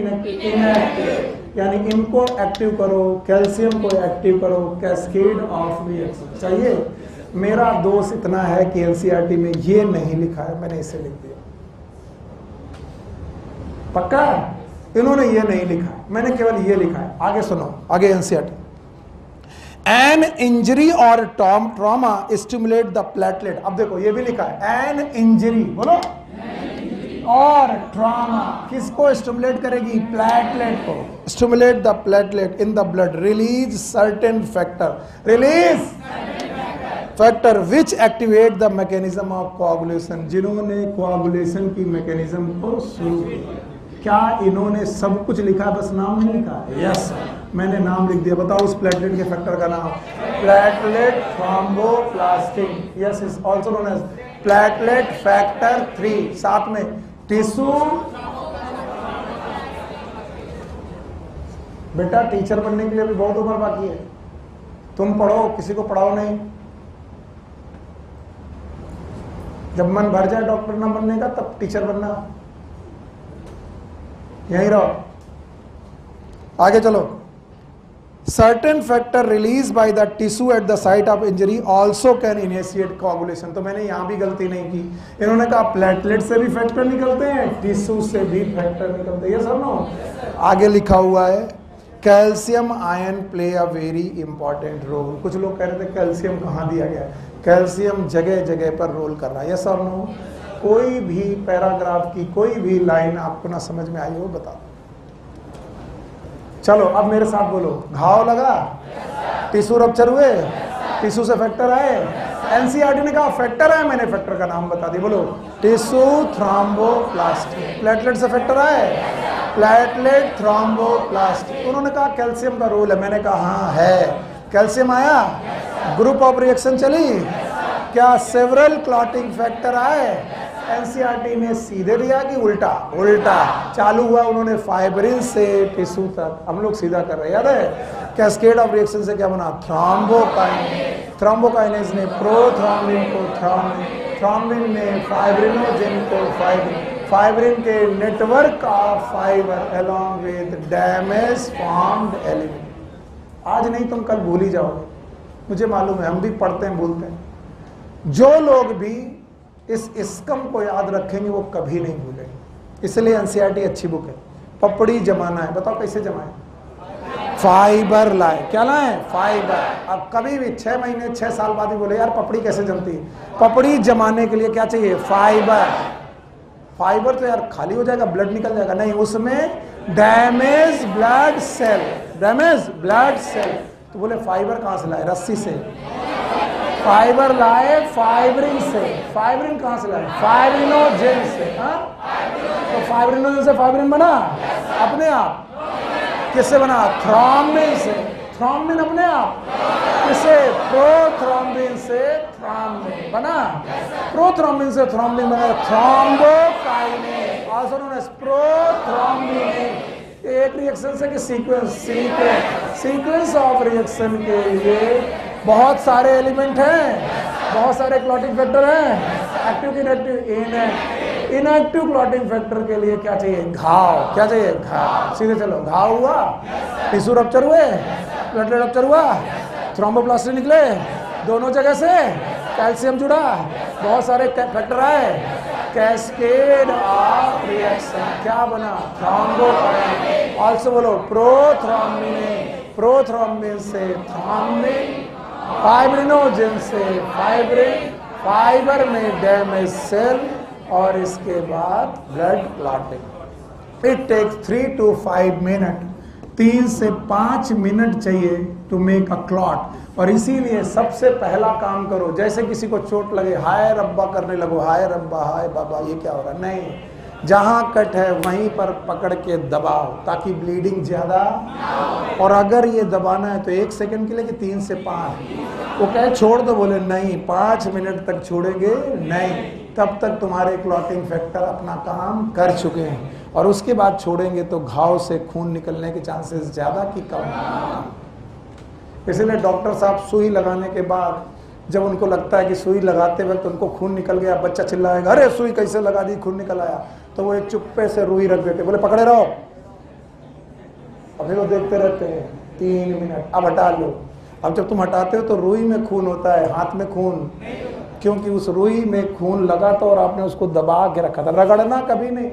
इनएक्टिव, यानी इनको एक्टिव करो, कैल्शियम को एक्टिव करो, कैस्केड ऑफ रिएक्शन। चाहिए? मेरा दोष इतना है कि एनसीईआरटी में ये नहीं लिखा है, मैंने इसे लिख दिया। पक्का? इन्होंने ये नहीं लिखा है, मैंने केवल ये लिखा है। आगे सुनो, आगे NCERT. An injury or trauma stimulate the platelet. अब देखो ये भी लिखा है, एन इंजरी, बोलो, और ट्रॉमा किसको स्टिमुलेट करेगी? प्लेटलेट को। Stimulate the platelet in the blood, release certain factor, release factor which activate the mechanism of coagulation, जिन्होंने कोआगुलेशन की मैकेनिज्म को शुरू किया। क्या इन्होंने सब कुछ लिखा, बस नाम नहीं लिखा? यस, मैंने नाम लिख दिया। बताओ उस प्लेटलेट के फैक्टर का नाम, platelet thromboplastin, yes, is also known as platelet factor 3। साथ में टिश्यू। बेटा टीचर बनने के लिए भी बहुत उम्र बाकी है, तुम पढ़ो, किसी को पढ़ाओ नहीं। जब मन भर जाए डॉक्टर ना बनने का, तब टीचर बनना। यहीं रहो, आगे चलो। Certain factor release by the tissue eight the site of injury also can initiate coagulation. तो मैंने यहां भी गलती नहीं की, इन्होंने कहा प्लेटलेट से भी फैक्टर निकलते हैं, टिश्यू से भी फैक्टर निकलते हैं। ये सब नो आगे लिखा हुआ है, calcium ion play a very important role. कुछ लोग कह रहे थे कैल्शियम कहाँ दिया गया, कैल्शियम जगह जगह पर रोल कर रहा है। ये सब नो, कोई भी पैराग्राफ की कोई भी लाइन आपको ना समझ में आई हो बता। चलो अब मेरे साथ बोलो, घाव लगा, टिश्यू रप्चर हुए, टिश्यू से फैक्टर आए। एनसीईआरटी ने कहा फैक्टर है, मैंने फैक्टर का नाम बता दी। बोलो, टिश्यू थ्रोम्बोप्लास्टिन। प्लेटलेट से फैक्टर आए, प्लेटलेट थ्रोम्बोप्लास्टिन। उन्होंने कहा कैल्शियम का रोल है, मैंने कहा हाँ है। कैल्शियम आया, ग्रुप ऑफ रिएक्शन चली, क्या सेवरल क्लॉटिंग फैक्टर आए। एनसीईआरटी ने सीधे दिया कि उल्टा? उल्टा चालू हुआ, उन्होंने फाइब्रिन से टिश्यू तक। हम लोग सीधा कर रहे हैं, याद है? कैस्केड ऑफ रिएक्शन से क्या बना? थ्रोम्बोकाइनेज। थ्रोम्बोकाइनेज ने प्रोथ्रोम्बिन को थ्रोम्बिन, थ्रोम्बिन ने फाइब्रिनोजेन को फाइब्रिन, फाइब्रिन के network of fibre along with damage formed element. आज नहीं तुम कल भूल ही जाओगे, मुझे मालूम है, हम भी पढ़ते हैं भूलते हैं। जो लोग भी इस इसकम को याद रखेंगे वो कभी नहीं भूलेंगे। इसलिए एनसीईआरटी अच्छी बुक है। पपड़ी जमाना है, बताओ कैसे जमाए? फाइबर लाए। क्या लाए? फाइबर। अब कभी भी 6 महीने 6 साल बाद ही बोले यार पपड़ी कैसे जमती है? पपड़ी जमाने के लिए क्या चाहिए? फाइबर। फाइबर तो यार खाली हो जाएगा, ब्लड निकल जाएगा, नहीं, उसमें damage blood cell, damage blood cell. तो बोले फाइबर कहां से लाए? रस्सी से। फाइबर लाए फाइब्रिन से। फाइब्रिन कहां से लाए? फाइब्रिनोजेन से। तो फाइब्रिनोजेन से फाइब्रिन बना अपने आप। किससे बना? थ्रोम्बिन से। थ्रोम्बिन अपने आप किससे? प्रोथ्रोम्बिन से थ्रोम्बिन बना। प्रोथ्रोम्बिन से थ्रोम्बिन बना, thrombokinase, also known as prothrombin. एक रिएक्शन से कि सीक्वेंस ऑफ रिएक्शन के लिए बहुत सारे एलिमेंट हैं, बहुत सारे क्लॉटिंग फैक्टर हैं, active inactive. Inactive clotting factor के लिए क्या चाहिए? घाव। क्या चाहिए? घाव। सीधे चलो, घाव हुआ, टिश्यू रप्चर हुए, प्लेटलेट रप्चर हुआ, थ्रोम्बोप्लास्टिन निकले दोनों जगह से, कैल्शियम जुड़ा, बहुत सारे फैक्टर आए, कैस्केड ऑफ रिएक्शन। क्या बना? थ्रोम्बोकाइनेज। ऑल्सो बोलो प्रोथ्रोम्बिन। प्रोथ्रोम्बिन से थ्रोम्बिन, फाइब्रिनोजेन से फाइब्रिन, फाइबर में डैमेज सेल, और इसके बाद blood clotting. It takes 3 to 5 minute, 3 से 5 मिनट चाहिए टू मेक अ क्लॉट। और इसीलिए सबसे पहला काम करो, जैसे किसी को चोट लगे हाय रब्बा करने लगो, हाय रब्बा, हाय बाबा, ये क्या हो रहा है? नहीं, जहां कट है वहीं पर पकड़ के दबाओ ताकि ब्लीडिंग ज्यादा। और अगर ये दबाना है तो 1 सेकंड के लिए कि 3 से 5? वो कहे छोड़ दो, बोले नहीं, 5 मिनट तक छोड़ेंगे नहीं, तब तक तुम्हारे क्लॉटिंग फैक्टर अपना काम कर चुके हैं, और उसके बाद छोड़ेंगे तो घाव से खून निकलने के चांसेस ज्यादा कि कम। इसलिए डॉक्टर साहब सुई लगाने के बाद जब उनको लगता है कि सुई लगाते वक्त उनको खून निकल गया, बच्चा चिल्लाएगा अरे सुई कैसे लगा दी, खून निकल आया, तो वो एक चुप्पे से रुई रख देते, बोले पकड़े रहो। अभी वो देखते रहते हैं 3 मिनट, अब हटा लो। अब जब तुम हटाते हो तो रुई में खून होता है, हाथ में खून, क्योंकि उस रुई में खून लगा था और आपने उसको दबा के रखा था। रगड़ना कभी नहीं,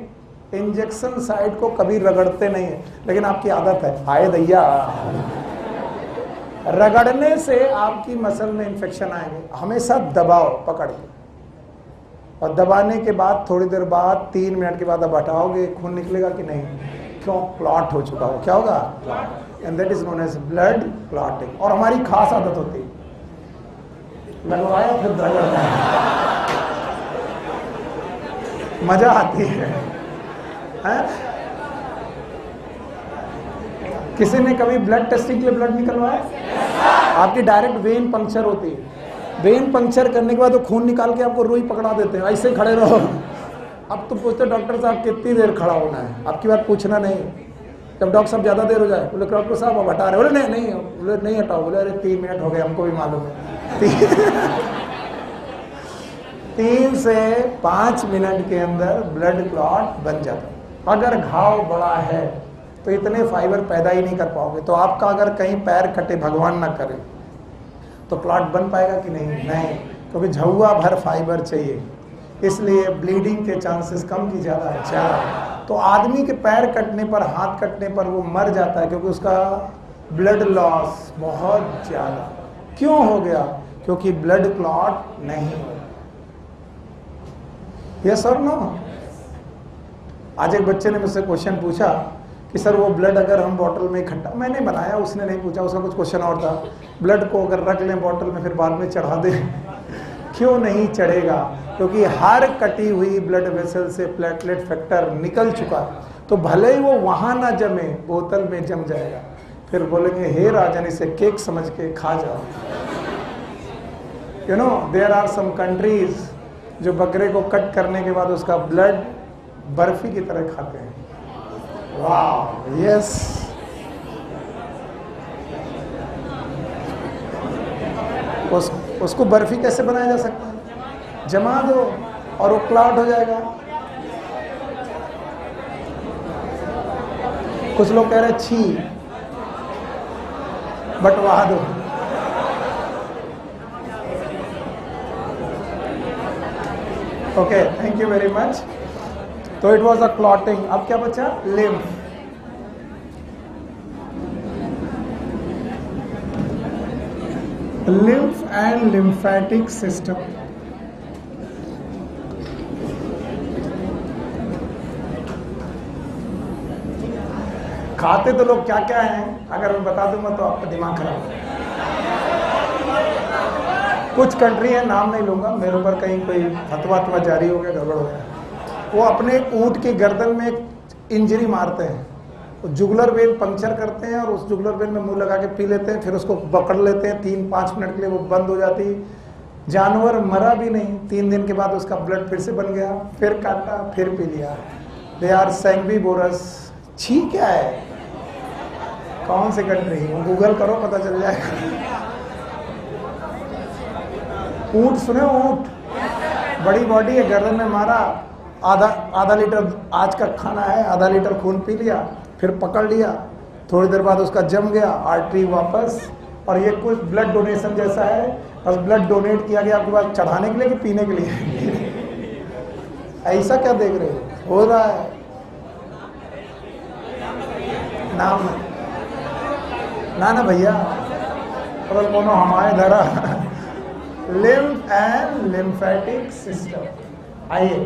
इंजेक्शन साइट को कभी रगड़ते नहीं है, लेकिन आपकी आदत है, हाय दैया, रगड़ने से आपकी मसल में इंफेक्शन आएंगे। हमेशा दबाओ पकड़ के, और दबाने के बाद थोड़ी देर बाद 3 मिनट के बाद अब हटाओगे, खून निकलेगा कि नहीं? क्यों? क्लॉट हो चुका हो। क्या होगा? And that is known as blood clotting. और हमारी खास आदत होती है, लगवाया फिर दर्द, मजा आती है। किसी ने कभी ब्लड टेस्टिंग के लिए ब्लड निकलवाया? आपकी डायरेक्ट वेन पंक्चर होती है, वेन पंक्चर करने के बाद वो खून निकाल के आपको रुई पकड़ा देते हैं, ऐसे खड़े रहो। अब तो पूछते डॉक्टर साहब कितनी देर खड़ा होना है, आपकी बात पूछना नहीं। जब डॉक्टर साहब ज़्यादा देर हो जाए, बोले डॉक्टर साहब अब हटा रहे, बोले नहीं नहीं, बोले नहीं हटाओ, बोले अरे 3 मिनट हो गए, हमको भी मालूम है। 3 से 5 मिनट के अंदर ब्लड क्लॉट बन जाता है। अगर घाव बड़ा है तो इतने फाइबर पैदा ही नहीं कर पाओगे। तो आपका अगर कहीं पैर कटे, भगवान ना करे, तो क्लॉट बन पाएगा कि नहीं? नहीं, क्योंकि झुआ भर फाइबर चाहिए, इसलिए ब्लीडिंग के चांसेस कम की ज़्यादा है, ज़्यादा। तो आदमी के पैर कटने पर, हाथ कटने पर वो मर जाता है, क्योंकि उसका ब्लड लॉस बहुत ज़्यादा। क्यों हो गया? क्योंकि ब्लड क्लॉट नहीं हो। Yes or no? आज एक बच्चे ने मुझसे क्वेश्चन पूछा कि सर वो ब्लड अगर हम बॉटल में इकट्ठा, मैंने बनाया, उसने नहीं पूछा, उसका कुछ क्वेश्चन और था, ब्लड को अगर रख लें बॉटल में फिर बाद में चढ़ा दें, क्यों नहीं चढ़ेगा? क्योंकि हर कटी हुई ब्लड वेसल से प्लेटलेट फैक्टर निकल चुका, तो भले ही वो वहाँ ना जमे, बोतल में जम जाएगा। फिर बोलेंगे हे राजन, इसे केक समझ के खा जाओ। You know there are some countries जो बकरे को कट करने के बाद उसका ब्लड बर्फी की तरह खाते हैं। वाह, यस। उसको बर्फी कैसे बनाया जा सकता है? जमा दो और वो क्लॉट हो जाएगा। कुछ लोग कह रहे हैं छी, बटवा दो। Okay, thank you very much. तो इट वॉज अ क्लॉटिंग। अब क्या बचा? Lymph. Lymph and lymphatic system. खाते तो लोग क्या क्या हैं, अगर मैं बता दूंगा तो आपका दिमाग खराब हो। कुछ कंट्री है, नाम नहीं लूंगा, मेरे ऊपर कहीं कोई फतवा जारी हो गया, गड़बड़ हो गया। वो अपने ऊंट की गर्दन में एक इंजरी मारते हैं, तो जुगुलर वेन पंक्चर करते हैं और उस जुगुलर वेन में मुंह लगा के पी लेते हैं, फिर उसको पकड़ लेते हैं 3-5 मिनट के लिए, वो बंद हो जाती। जानवर मरा भी नहीं, 3 दिन के बाद उसका ब्लड फिर से बन गया, फिर काटा, फिर पी लिया। They are sanguivorous. छी क्या है? कौन सी कंट्री? गूगल करो, पता चल जाएगा। ऊंट सुने? ऊंट बड़ी बॉडी है, गर्दन में मारा, आधा लीटर आज का खाना है, आधा लीटर खून पी लिया, फिर पकड़ लिया, थोड़ी देर बाद उसका जम गया, आर्टरी वापस। और ये कुछ ब्लड डोनेशन जैसा है, बस ब्लड डोनेट किया गया आपके पास चढ़ाने के लिए कि पीने के लिए? ऐसा क्या देख रहे हो रहा है? नाम ना भैया, और कोनो हमारे धरा। Lymph and lymphatic system. आइए,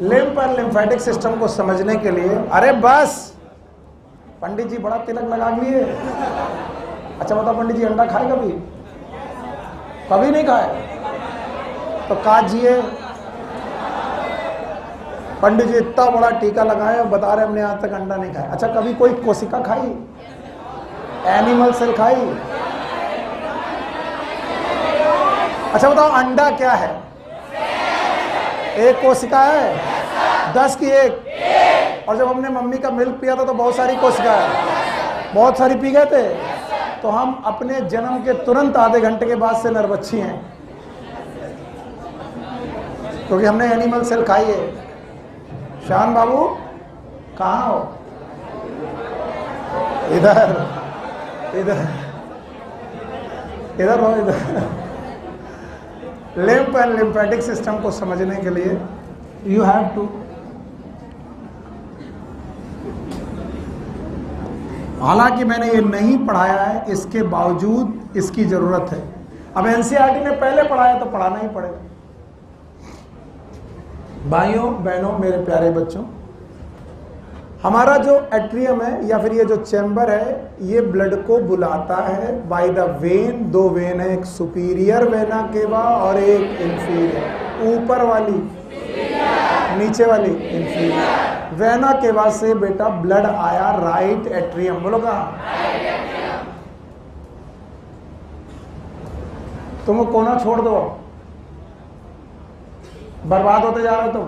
लिम्फ एंड लिम्फेटिक सिस्टम को समझने के लिए, अरे बस पंडित जी बड़ा तिलक लगा लिए। अच्छा बताओ, पंडित जी अंडा खाए कभी? कभी नहीं खाए? तो काजिए। पंडित जी इतना बड़ा टीका लगाए और बता रहे हमने आज तक अंडा नहीं खाया। अच्छा कभी कोई कोशिका खाई? एनिमल सेल खाई? अच्छा बताओ, अंडा क्या है? एक कोशिका है, 10 की एक। और जब हमने मम्मी का मिल्क पिया था तो बहुत सारी कोशिका है, बहुत सारी पी गए थे। तो हम अपने जन्म के तुरंत आधे घंटे के बाद से नरबच्छी हैं। क्योंकि हमने एनिमल सेल खाई है। शान बाबू कहाँ हो? इधर इधर इधर हो, इधर। लिम्फ एंड लिम्फेटिक सिस्टम को समझने के लिए यू हैव टू, हालांकि मैंने ये नहीं पढ़ाया है, इसके बावजूद इसकी जरूरत है। अब एनसीईआरटी ने पहले पढ़ाया तो पढ़ाना ही पड़ेगा। भाइयों बहनों मेरे प्यारे बच्चों, हमारा जो एट्रियम है या फिर ये जो चैम्बर है, ये ब्लड को बुलाता है बाय द वेन। दो वेन है, एक सुपीरियर वेना केवा और एक इंफीरियर। ऊपर वाली नीचे वाली इंफीरियर। वेना केवा से बेटा ब्लड आया राइट एट्रियम। बोलो कहाँ? तुम वो कोना छोड़ दो, बर्बाद होते जा रहे हो तुम।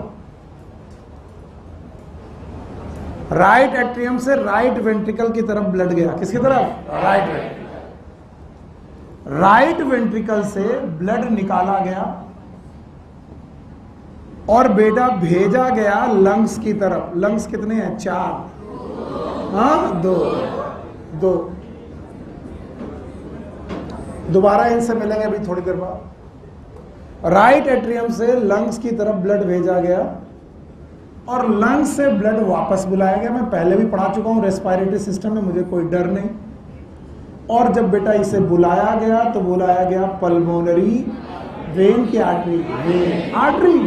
राइट एट्रियम से राइट वेंट्रिकल की तरफ ब्लड गया। किसकी तरफ? Right ventricle. राइट वेंट्रिकल से ब्लड निकाला गया और बेटा भेजा गया लंग्स की तरफ। लंग्स कितने हैं? 4। हाँ 2। दोबारा इनसे मिलेंगे अभी थोड़ी देर बाद। राइट एट्रियम से लंग्स की तरफ ब्लड भेजा गया और लंग्स से ब्लड वापस बुलाया गया। मैं पहले भी पढ़ा चुका हूं रेस्पिरेटरी सिस्टम में, मुझे कोई डर नहीं। और जब बेटा इसे बुलाया गया तो बुलाया गया पल्मोनरी वेन की आर्टरी। वेन आर्टरी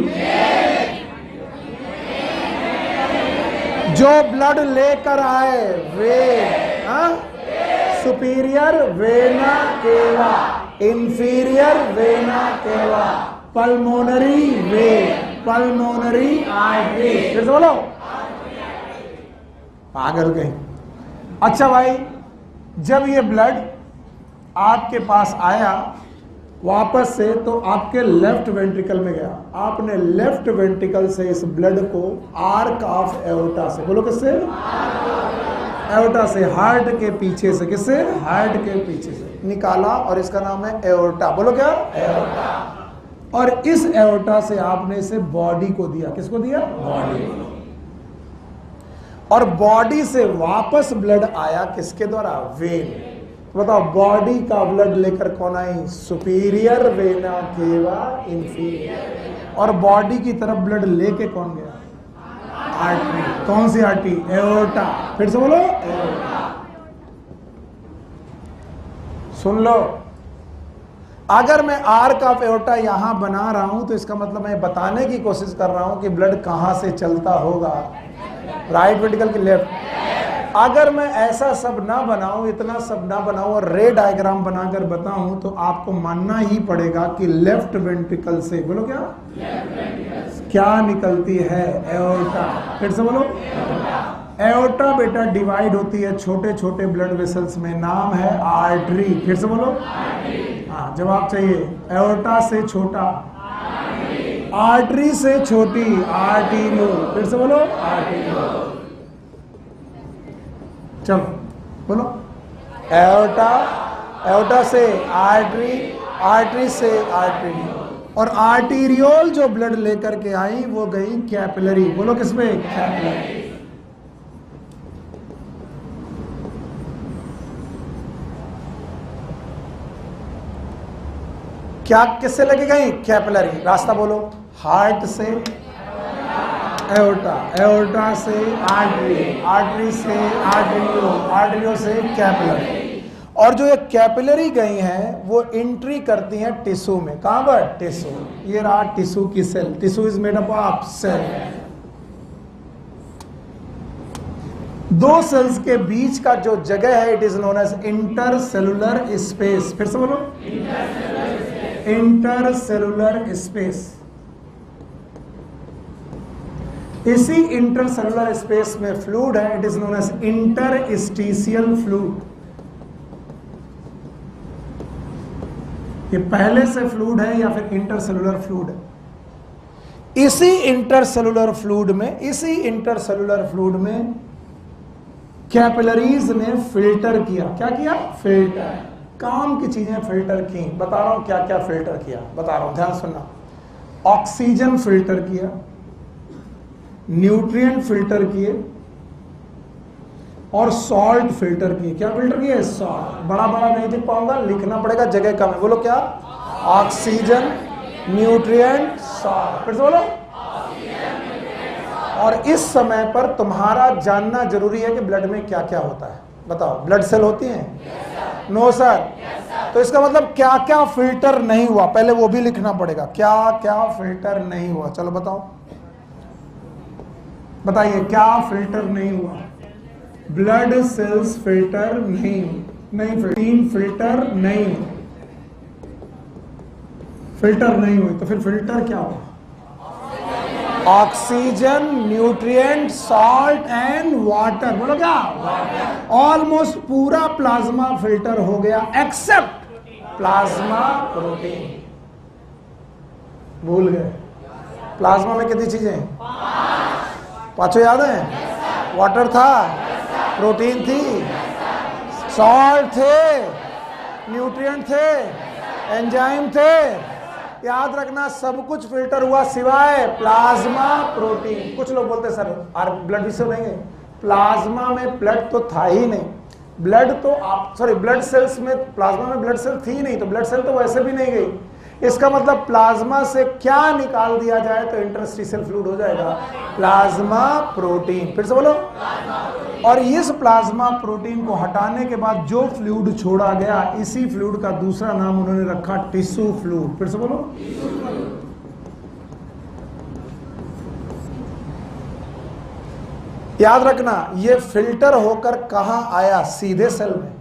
जो ब्लड लेकर आए, वेन। हाँ, superior vena cava, inferior vena cava, pulmonary vein, pulmonary artery. फिर से बोलो, पागल कहीं। अच्छा भाई, जब ये ब्लड आपके पास आया वापस से तो आपके लेफ्ट वेंट्रिकल में गया। आपने लेफ्ट वेंट्रिकल से इस ब्लड को आर्क ऑफ एओर्टा से, बोलो किससे? एओर्टा से, हार्ट के पीछे से। किससे? हार्ट के पीछे से निकाला और इसका नाम है एओर्टा। बोलो क्या? एओर्टा। और इस एओर्टा से आपने इसे बॉडी को दिया। किसको दिया? बॉडी। और बॉडी से वापस ब्लड आया किसके द्वारा? वेन। बताओ, बॉडी का ब्लड लेकर कौन आई? Superior vena cava, inferior. और बॉडी की तरफ ब्लड लेके कौन गया? आर्टरी। कौन सी आर्टरी? एओर्टा। फिर से बोलो, एओर्टा। सुन लो, अगर मैं आर्क ऑफ एओर्टा यहां बना रहा हूं तो इसका मतलब मैं बताने की कोशिश कर रहा हूं कि ब्लड कहां से चलता होगा? राइट वेंट्रिकल की लेफ्ट। अगर मैं ऐसा सब ना बनाऊं, इतना सब ना बनाऊं और रे डायग्राम बनाकर बताऊं तो आपको मानना ही पड़ेगा कि लेफ्ट वेंट्रिकल से, बोलो क्या? क्या निकलती है? एओर्टा। फिर से बोलो, एओर्टा बेटा डिवाइड होती है छोटे छोटे ब्लड वेसल्स में, नाम है आर्टरी। फिर से बोलो, हाँ जवाब चाहिए। एओर्टा से छोटा, आर्टरी से छोटी, आर्टीरियो। फिर से बोलो, आर्टीरियो। चलो बोलो, एओर्टा, एओर्टा से आर्टरी, आर्टरी से आर्टीरियो। और आर्टीरियोल जो ब्लड लेकर के आई वो गई कैपिलरी। बोलो किसमें? कैपिलरी। क्या किससे लगी गई? कैपिलरी। रास्ता बोलो, हार्ट से एओर्टा, एओर्टा से आर्टरी, आर्टरी से आर्टरियो, आर्टरियो से कैपिलरी। और जो ये कैपिलरी गई हैं वो एंट्री करती हैं टिश्यू में। कहां पर? टिश्यू। ये रहा टिश्यू की cell. Tissue is made up of cell. दो सेल्स के बीच का जो जगह है it is known as intercellular space. फिर से बोलो, इंटरसेलुलर स्पेस। इसी इंटरसेलुलर स्पेस में फ्लूइड है, it is known as interstitial fluid. ये पहले से फ्लूइड है या फिर इंटरसेलुलर फ्लूइड है। इसी इंटरसेलुलर फ्लूइड में कैपिलरीज ने फिल्टर किया। क्या किया? फिल्टर। काम की चीजें फिल्टर की। बता रहा हूं क्या क्या फिल्टर किया, बता रहा हूं, ध्यान सुनना। ऑक्सीजन फिल्टर किया, न्यूट्रिएंट फिल्टर किए और सॉल्ट फिल्टर किए। क्या फिल्टर किए? सॉल्ट। बड़ा बड़ा नहीं लिख पाऊंगा, लिखना पड़ेगा, जगह कम है। बोलो क्या? Oxygen, nutrient, salt. फिर से बोलो। और इस समय पर तुम्हारा जानना जरूरी है कि ब्लड में क्या क्या होता है। बताओ, ब्लड सेल होती हैं? No sir. तो इसका मतलब क्या क्या फिल्टर नहीं हुआ, पहले वो भी लिखना पड़ेगा। क्या क्या फिल्टर नहीं हुआ? चलो बताओ, बताइए क्या फिल्टर नहीं हुआ? ब्लड सेल्स फिल्टर नहीं, प्रोटीन फिल्टर नहीं, फिल्टर नहीं हुई। तो फिर फिल्टर क्या हुआ? Oxygen, nutrient, salt and water. बोलो क्या? ऑलमोस्ट पूरा प्लाज्मा फिल्टर हो गया एक्सेप्ट प्लाज्मा प्रोटीन। भूल गए? प्लाज्मा में कितनी चीजें? पांचों याद है? वाटर था, प्रोटीन थी, सॉल्ट थे, न्यूट्रिएंट थे, एंजाइम थे। याद रखना, सब कुछ फिल्टर हुआ सिवाय प्लाज्मा प्रोटीन। कुछ लोग बोलते सर ब्लड भी नहीं है। प्लाज्मा में ब्लड तो था ही नहीं। ब्लड तो ब्लड सेल्स में, प्लाज्मा में ब्लड सेल थी ही नहीं, तो ब्लड सेल तो वैसे भी नहीं गई। इसका मतलब प्लाज्मा से क्या निकाल दिया जाए तो इंटरस्टिशियल फ्लूइड हो जाएगा? Plasma protein. फिर से बोलो। और इस प्लाज्मा प्रोटीन को हटाने के बाद जो फ्लूइड छोड़ा गया, इसी फ्लूइड का दूसरा नाम उन्होंने रखा टिश्यू फ्लूइड। फिर से बोलो। याद रखना, ये फिल्टर होकर कहां आया? सीधे सेल में।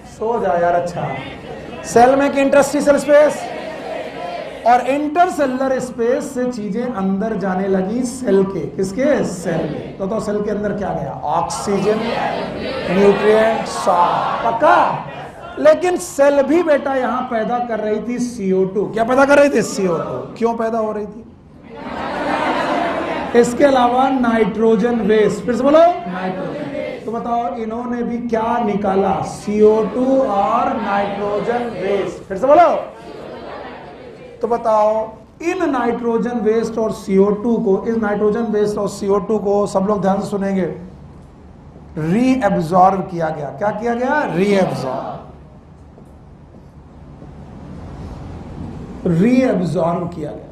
सो जा यार। अच्छा, सेल में कि इंटरस्टिशियल स्पेस? और इंटरसेलुलर स्पेस से चीजें अंदर जाने लगी सेल के। किसके? सेल के। तो सेल के अंदर क्या गया? Oxygen, nutrient, salt. पक्का? लेकिन सेल भी बेटा यहां पैदा कर रही थी CO2। क्या पैदा कर रही थी? CO2। क्यों पैदा हो रही थी? इसके अलावा नाइट्रोजन वेस्ट। फिर से बोलो। नाइट्रोजन। तो बताओ, इन्होंने भी क्या निकाला? CO2 और नाइट्रोजन वेस्ट। फिर से बोलो। तो बताओ, इन नाइट्रोजन वेस्ट और CO2 को, इस नाइट्रोजन वेस्ट और CO2 को सब लोग ध्यान से सुनेंगे, रीएब्जॉर्ब किया गया। क्या किया गया? रीएब्जॉर्ब किया गया।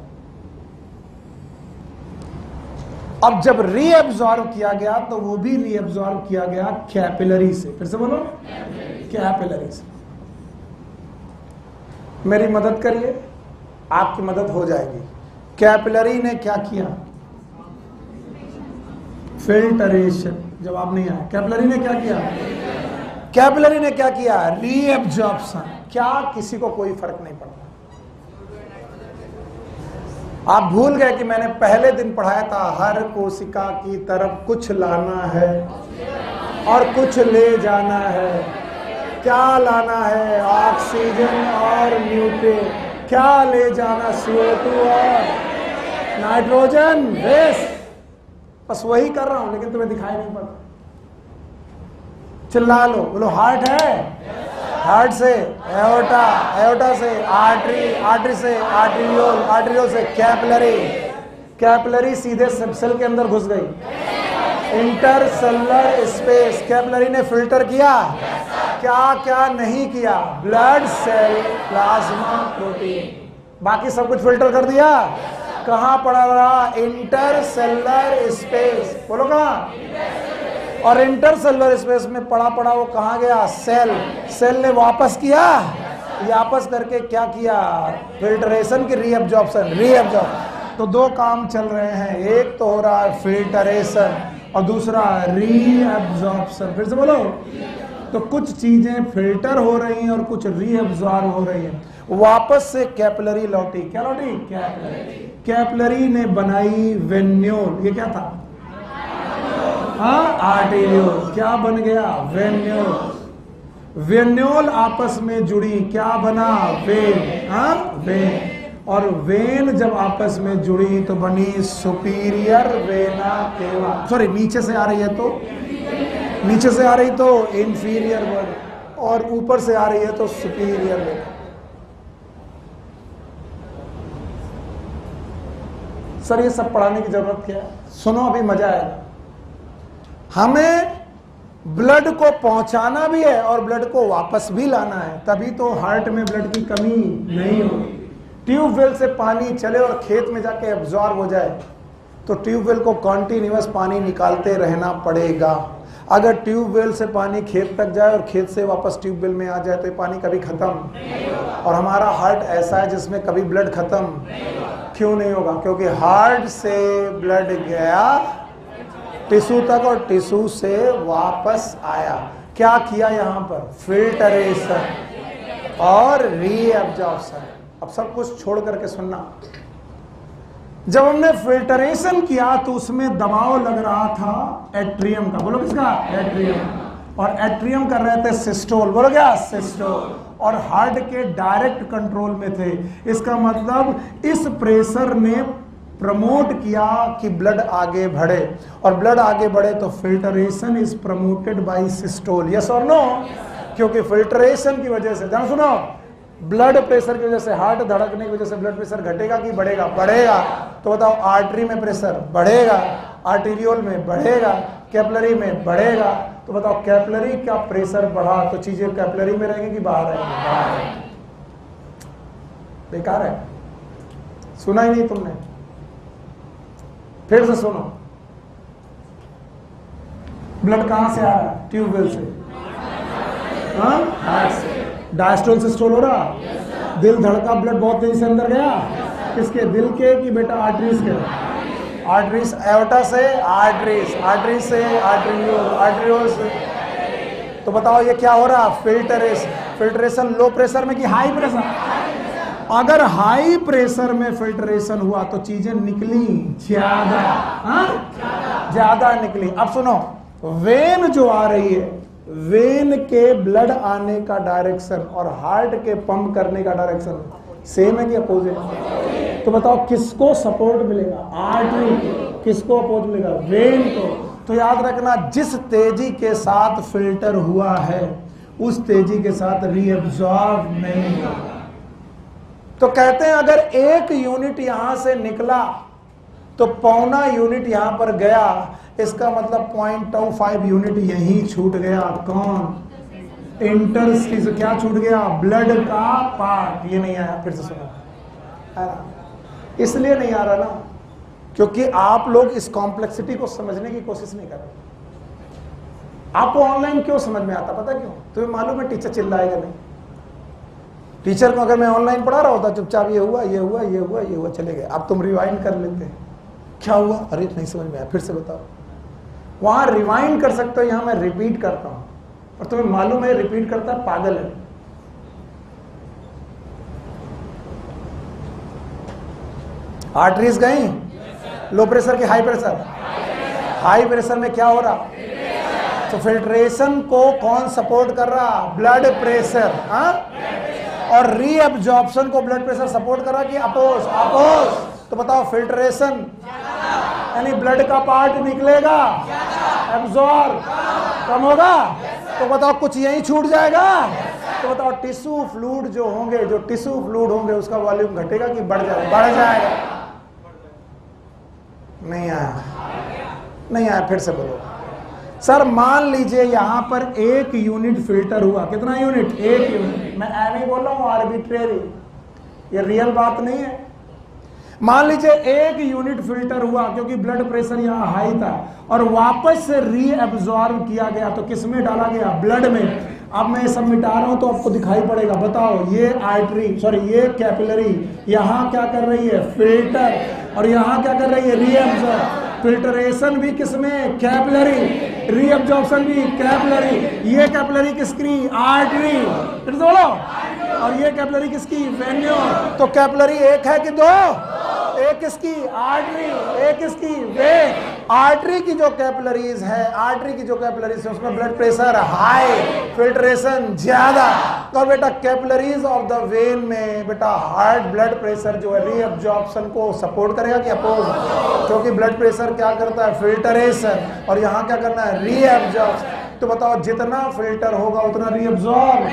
अब जब रीएब्जॉर्ब किया गया तो वो भी रीएब्जॉर्ब किया गया कैपिलरी से। फिर से बोलो। कैपिलरी से। मेरी मदद करिए, आपकी मदद हो जाएगी। कैपिलरी ने क्या किया? फिल्टरेशन। जवाब नहीं आया। कैपिलरी ने क्या किया? कैपिलरी ने क्या किया? रीएब्जॉर्प्शन। क्या किसी को कोई फर्क नहीं पड़ता? आप भूल गए कि मैंने पहले दिन पढ़ाया था, हर कोशिका की तरफ कुछ लाना है और कुछ ले जाना है। क्या लाना है? ऑक्सीजन और न्यूट्रिएंट। क्या ले जाना? CO2 और नाइट्रोजन वेस्ट। बस वही कर रहा हूं, लेकिन तुम्हें दिखाई नहीं पड़ता। चिल्ला लो, बोलो हार्ट है, हार्ट से एओर्टा, एओर्टा से आर्टरी, आर्टरी से आर्टरियोल, आर्टरियोल से कैपिलरी, कैपिलरी सीधे सेल के अंदर घुस गई। Intercellular space. कैपिलरी ने फिल्टर किया। क्या क्या नहीं किया? ब्लड सेल, प्लाज्मा प्रोटीन, बाकी सब कुछ फिल्टर कर दिया। कहां पड़ा रहा? Intercellular space. बोलो कहां? और इंटरसेलुलर स्पेस में पड़ा पड़ा वो कहां गया? सेल। सेल ने वापस किया, वापस करके क्या किया? फिल्टरेशन की रीअब्जॉर्प्शन। रीअब्जॉर्प्शन। तो दो काम चल रहे हैं, एक तो हो रहा है फिल्टरेशन और दूसरा रीअब्जॉर्प्शन। फिर से बोलो। तो कुछ चीजें फिल्टर हो रही हैं और कुछ रीअब्जॉर्ब हो रही हैं। वापस से कैपिलरी लौटी। क्या लौटी? कैपिलरी। कैपिलरी ने बनाई वेन्यूल। ये क्या था? आर्टेरियोल। क्या बन गया? वेन्यूल। वेन्यूल आपस में जुड़ी, क्या बना? वेन। वेन। और वेन जब आपस में जुड़ी तो बनी सुपीरियर वेना केवा। सॉरी, नीचे से आ रही है तो, नीचे से आ रही तो इंफीरियर वेन, और ऊपर से आ रही है तो सुपीरियर वेन। सर ये सब पढ़ाने की जरूरत क्या है? सुनो अभी मजा आएगा। हमें ब्लड को पहुंचाना भी है और ब्लड को वापस भी लाना है, तभी तो हार्ट में ब्लड की कमी नहीं होगी। ट्यूबवेल से पानी चले और खेत में जाके एब्जॉर्ब हो जाए तो ट्यूबवेल को कॉन्टिन्यूअस पानी निकालते रहना पड़ेगा। अगर ट्यूबवेल से पानी खेत तक जाए और खेत से वापस ट्यूबवेल में आ जाए तो ये पानी कभी खत्म नहीं होगा। और हमारा हार्ट ऐसा है जिसमें कभी ब्लड खत्म क्यों नहीं होगा? क्योंकि हार्ट से ब्लड गया टिश्यू तक और टिश्यू से वापस आया। क्या किया यहाँ पर? फिल्टरेशन और रीअब्जॉर्प्शन। अब सब कुछ छोड़ करके सुनना। जब हमने फिल्टरेशन किया तो उसमें दबाव लग रहा था एट्रियम का। बोलो किसका? एट्रियम। और एट्रियम कर रहे थे सिस्टोल। बोलो क्या? सिस्टोल। और हार्ट के डायरेक्ट कंट्रोल में थे। इसका मतलब इस प्रेशर ने प्रमोट किया कि ब्लड आगे बढ़े, और ब्लड आगे बढ़े तो filtration is promoted by systole. Yes or no? क्योंकि फिल्टरेशन की वजह से, ध्यान सुनो, ब्लड प्रेशर की वजह से, हार्ट धड़कने की वजह से ब्लड प्रेशर घटेगा कि बढ़ेगा? बढ़ेगा। तो बताओ, आर्टरी में प्रेशर बढ़ेगा, आर्टेरियोल में बढ़ेगा, कैपिलरी में बढ़ेगा। तो बताओ, कैपिलरी का प्रेशर बढ़ा तो चीजें कैपिलरी में रहेंगी कि बाहर रहेंगी? बाहर। बेकार है, सुना ही नहीं तुमने? फिर से सुनो। ब्लड कहां से आ रहा है? ट्यूबवेल से। हार्ट से। डायस्टोल सिस्टोल हो रहा? दिल धड़का, ब्लड बहुत तेजी से अंदर गया। किसके? दिल के कि बेटा आर्टरीज के? आर्टरीज। एओर्टा से आर्टरीज, आर्टरीज से आर्टरियोल, आर्टरियोल से। तो बताओ ये क्या हो रहा? फिल्टरेशन। फिल्टरेशन लो प्रेशर में कि हाई प्रेशर? अगर हाई प्रेशर में फिल्टरेशन हुआ तो चीजें निकली ज्यादा, ज्यादा निकली। अब सुनो, वेन जो आ रही है, वेन के ब्लड आने का डायरेक्शन और हार्ट के पंप करने का डायरेक्शन सेम है कि अपोजिट? तो बताओ किसको सपोर्ट मिलेगा? आर्टरी को। किसको अपोज मिलेगा? वेन को। तो याद रखना, जिस तेजी के साथ फिल्टर हुआ है उस तेजी के साथ रीअब्सॉर्ब नहीं होगा। तो कहते हैं अगर 1 यूनिट यहां से निकला तो 1.25 यूनिट यहां पर गया, इसका मतलब 0.25 यूनिट यहीं छूट गया। कौन? इंटरस्टिशियल। क्या छूट गया? ब्लड का पार्ट। ये नहीं आया? फिर से सुनो। इसलिए नहीं आ रहा ना क्योंकि आप लोग इस कॉम्प्लेक्सिटी को समझने की कोशिश नहीं कर रहे। आपको ऑनलाइन क्यों समझ में आता? पता क्यों? तुम्हें मालूम है टीचर चिल्लाएगा नहीं। टीचर को अगर मैं ऑनलाइन पढ़ा रहा होता, चुपचाप ये हुआ, ये हुआ, ये हुआ, ये हुआ, चले गए। अब तुम रिवाइंड कर लेते हैं, क्या हुआ? अरे नहीं समझ में आया, फिर से बताओ। वहां रिवाइंड कर सकते हो, यहां मैं रिपीट करता हूं और तुम्हें मालूम है रिपीट करता है पागल है। आर्टरीज गई लो प्रेशर की हाई प्रेशर? हाई प्रेशर में क्या हो रहा? तो फिल्ट्रेशन को कौन सपोर्ट कर रहा? Blood pressure. और रीअब्जॉर्प्शन को ब्लड प्रेशर सपोर्ट कर रहा कि अपोज? अपोज। तो बताओ, फिल्ट्रेशन यानी ब्लड का पार्ट निकलेगा, एब्जॉर्ब कम होगा। तो बताओ कुछ यहीं छूट जाएगा। तो बताओ टिश्यू फ्लूइड जो होंगे, जो टिश्यू फ्लूइड होंगे उसका वॉल्यूम घटेगा कि बढ़ जाएगा? बढ़ जाएगा। नहीं आया? नहीं आया? फिर से बोलो। सर मान लीजिए यहां पर 1 यूनिट फिल्टर हुआ। कितना यूनिट? 1 यूनिट। मैं ऐसे ही बोल रहा हूं, आर्बिट्रेरी, ये रियल बात नहीं है। मान लीजिए 1 यूनिट फिल्टर हुआ क्योंकि ब्लड प्रेशर यहां हाई था और वापस से रीअब्सॉर्ब किया गया। तो किस में डाला गया? ब्लड में। अब मैं ये सब मिटा रहा हूं तो आपको दिखाई पड़ेगा। बताओ, ये आर्टरी, सॉरी ये कैपिलरी यहां क्या कर रही है? फिल्टर। और यहां क्या कर रही है? रीअब्सॉर्ब। फिल्टरेशन भी किसमें? कैपिलरी। रीअब्जॉर्प्शन भी कैपिलरी। ये कैपिलरी किसकी? आर्टरी। फिर से बोलो। और ये कैपिलरी किसकी? वेन्यूल। तो कैपिलरी एक है कि 2? एक किसकी? आर्टरी। एक किसकी? वेन। आर्टरी की जो कैपिलरीज है, आर्टरी की जो कैपिलरीज है उसमें ब्लड प्रेशर हाई, फिल्ट्रेशन ज्यादा। और बेटा कैपिलरीज ऑफ द वेन में बेटा हार्ट ब्लड प्रेशर जो है रीअब्जॉर्प्शन को सपोर्ट करेगा कि अपोज? क्योंकि ब्लड प्रेशर क्या करता है? फिल्टरेशन। और यहाँ क्या करना है? रीअब्जॉर्प्शन। तो बताओ जितना फिल्टर होगा उतना रीअब्सॉर्ब।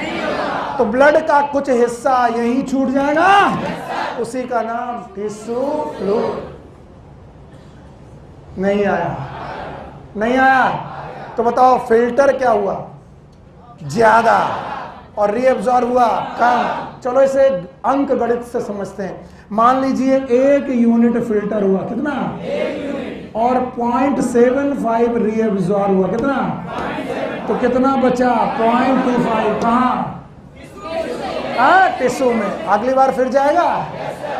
तो ब्लड का कुछ हिस्सा यहीं छूट जाएगा, उसी का नाम टिश्यू फ्लूइड। नहीं आया, नहीं आया। तो बताओ फिल्टर क्या हुआ? ज्यादा, और रीअब्जॉर्ब हुआ कम। चलो इसे अंक गणित से समझते हैं। मान लीजिए 1 यूनिट फिल्टर हुआ, कितना? 1 यूनिट। और 0.75 रीअब्जॉर्ब हुआ, कितना? तो कितना बचा? 0.25। कहाँ? टिश्यू में। अगली बार फिर जाएगा,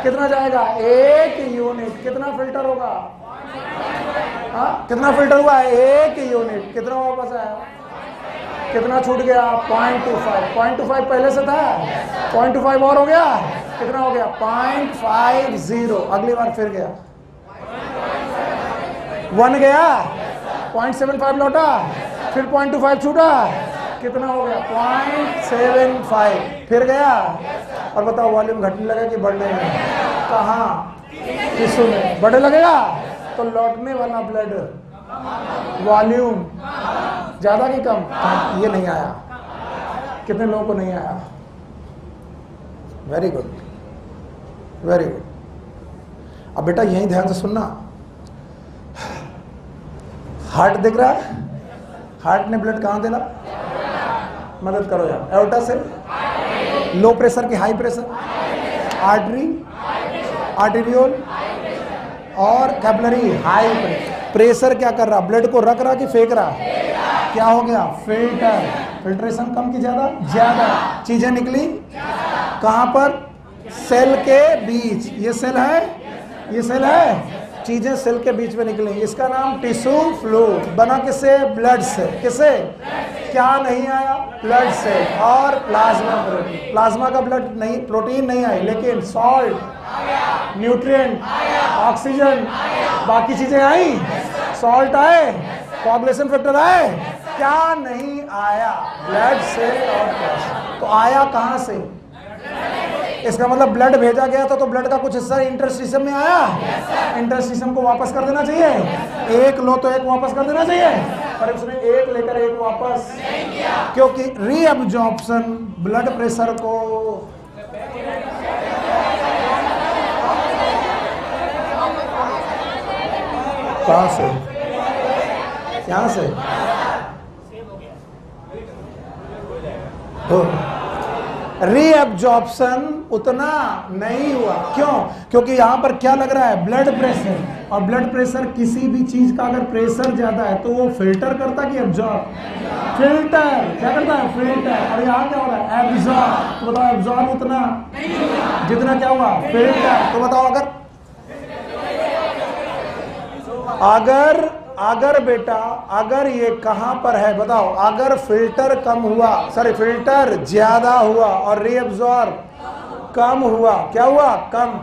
कितना जाएगा? 1 यूनिट। कितना फिल्टर होगा? कितना फिल्टर हुआ? 1 यूनिट। कितना वापस आया? कितना छूट गया? 0.25। 0.25 पहले से था, 0.25 और हो गया, कितना हो गया? 0.50। अगली बार फिर गया, 1 गया, 0.75 लौटा, फिर 0.25 छूटा, कितना हो गया? 0.75। फिर गया, और बताओ वॉल्यूम घटने लगा कि बढ़ने लगा? कहाँ? टिश्यू में। बढ़ने लगेगा तो लौटने वाला ब्लड वॉल्यूम ज्यादा कि कम? ये नहीं आया। कितने लोगों को नहीं आया? Very good, very good. अब बेटा यही ध्यान से सुनना। हार्ट दिख रहा है? हार्ट ने ब्लड कहां देना? मदद करो यार। एओर्टा से लो प्रेशर की हाई प्रेशर, आर्टरी, आर्टेरियोल और कैपिलरी हाई प्रेशर। प्रेशर क्या कर रहा? ब्लड को रख रहा कि फेंक रहा? क्या हो गया? फिल्टर। फिल्ट्रेशन कम की ज्यादा? ज्यादा। चीजें निकली कहां पर? सेल के बीच। ये सेल है, ये सेल है, चीजें सेल के बीच में निकली। इसका नाम टिश्यू फ्लूइड। बना किससे? ब्लड से। किससे? क्या नहीं आया? ब्लड से। और प्लाज्मा प्रोटीन। प्लाज्मा का ब्लड नहीं, प्रोटीन नहीं आई, लेकिन सॉल्ट, न्यूट्रिएंट, ऑक्सीजन, बाकी चीजें आई। सॉल्ट आए, कोआगुलेशन फैक्टर आए, क्या नहीं आया? ब्लड से और प्लाज्मा। तो आया कहां से? इसका मतलब ब्लड भेजा गया था, तो ब्लड का कुछ हिस्सा इंटरस्टिशियम में आया। इंटरस्टिशियम को वापस कर देना चाहिए। एक लो तो एक वापस कर देना चाहिए, पर उसने एक लेकर एक वापस नहीं किया, क्योंकि रीअब्जॉर्प्शन ब्लड प्रेशर को कहां से? यहां से रीअब्जॉर्प्शन उतना नहीं हुआ। क्यों? क्योंकि यहां पर क्या लग रहा है? Blood pressure. और ब्लड प्रेशर, किसी भी चीज का अगर प्रेशर ज्यादा है तो वो फिल्टर करता कि एब्जॉर्ब? फिल्टर। क्या करता है? फिल्टर। और यहाँ क्या हो रहा है? एब्जॉर्ब। तो बताओ एब्जॉर्ब उतना जितना क्या हुआ? फिल्टर। तो बताओ अगर बेटा, अगर ये कहां पर है? बताओ, अगर फिल्टर कम हुआ, सॉरी फिल्टर ज्यादा हुआ और रीअब्जॉर्ब कम हुआ, क्या हुआ? कम।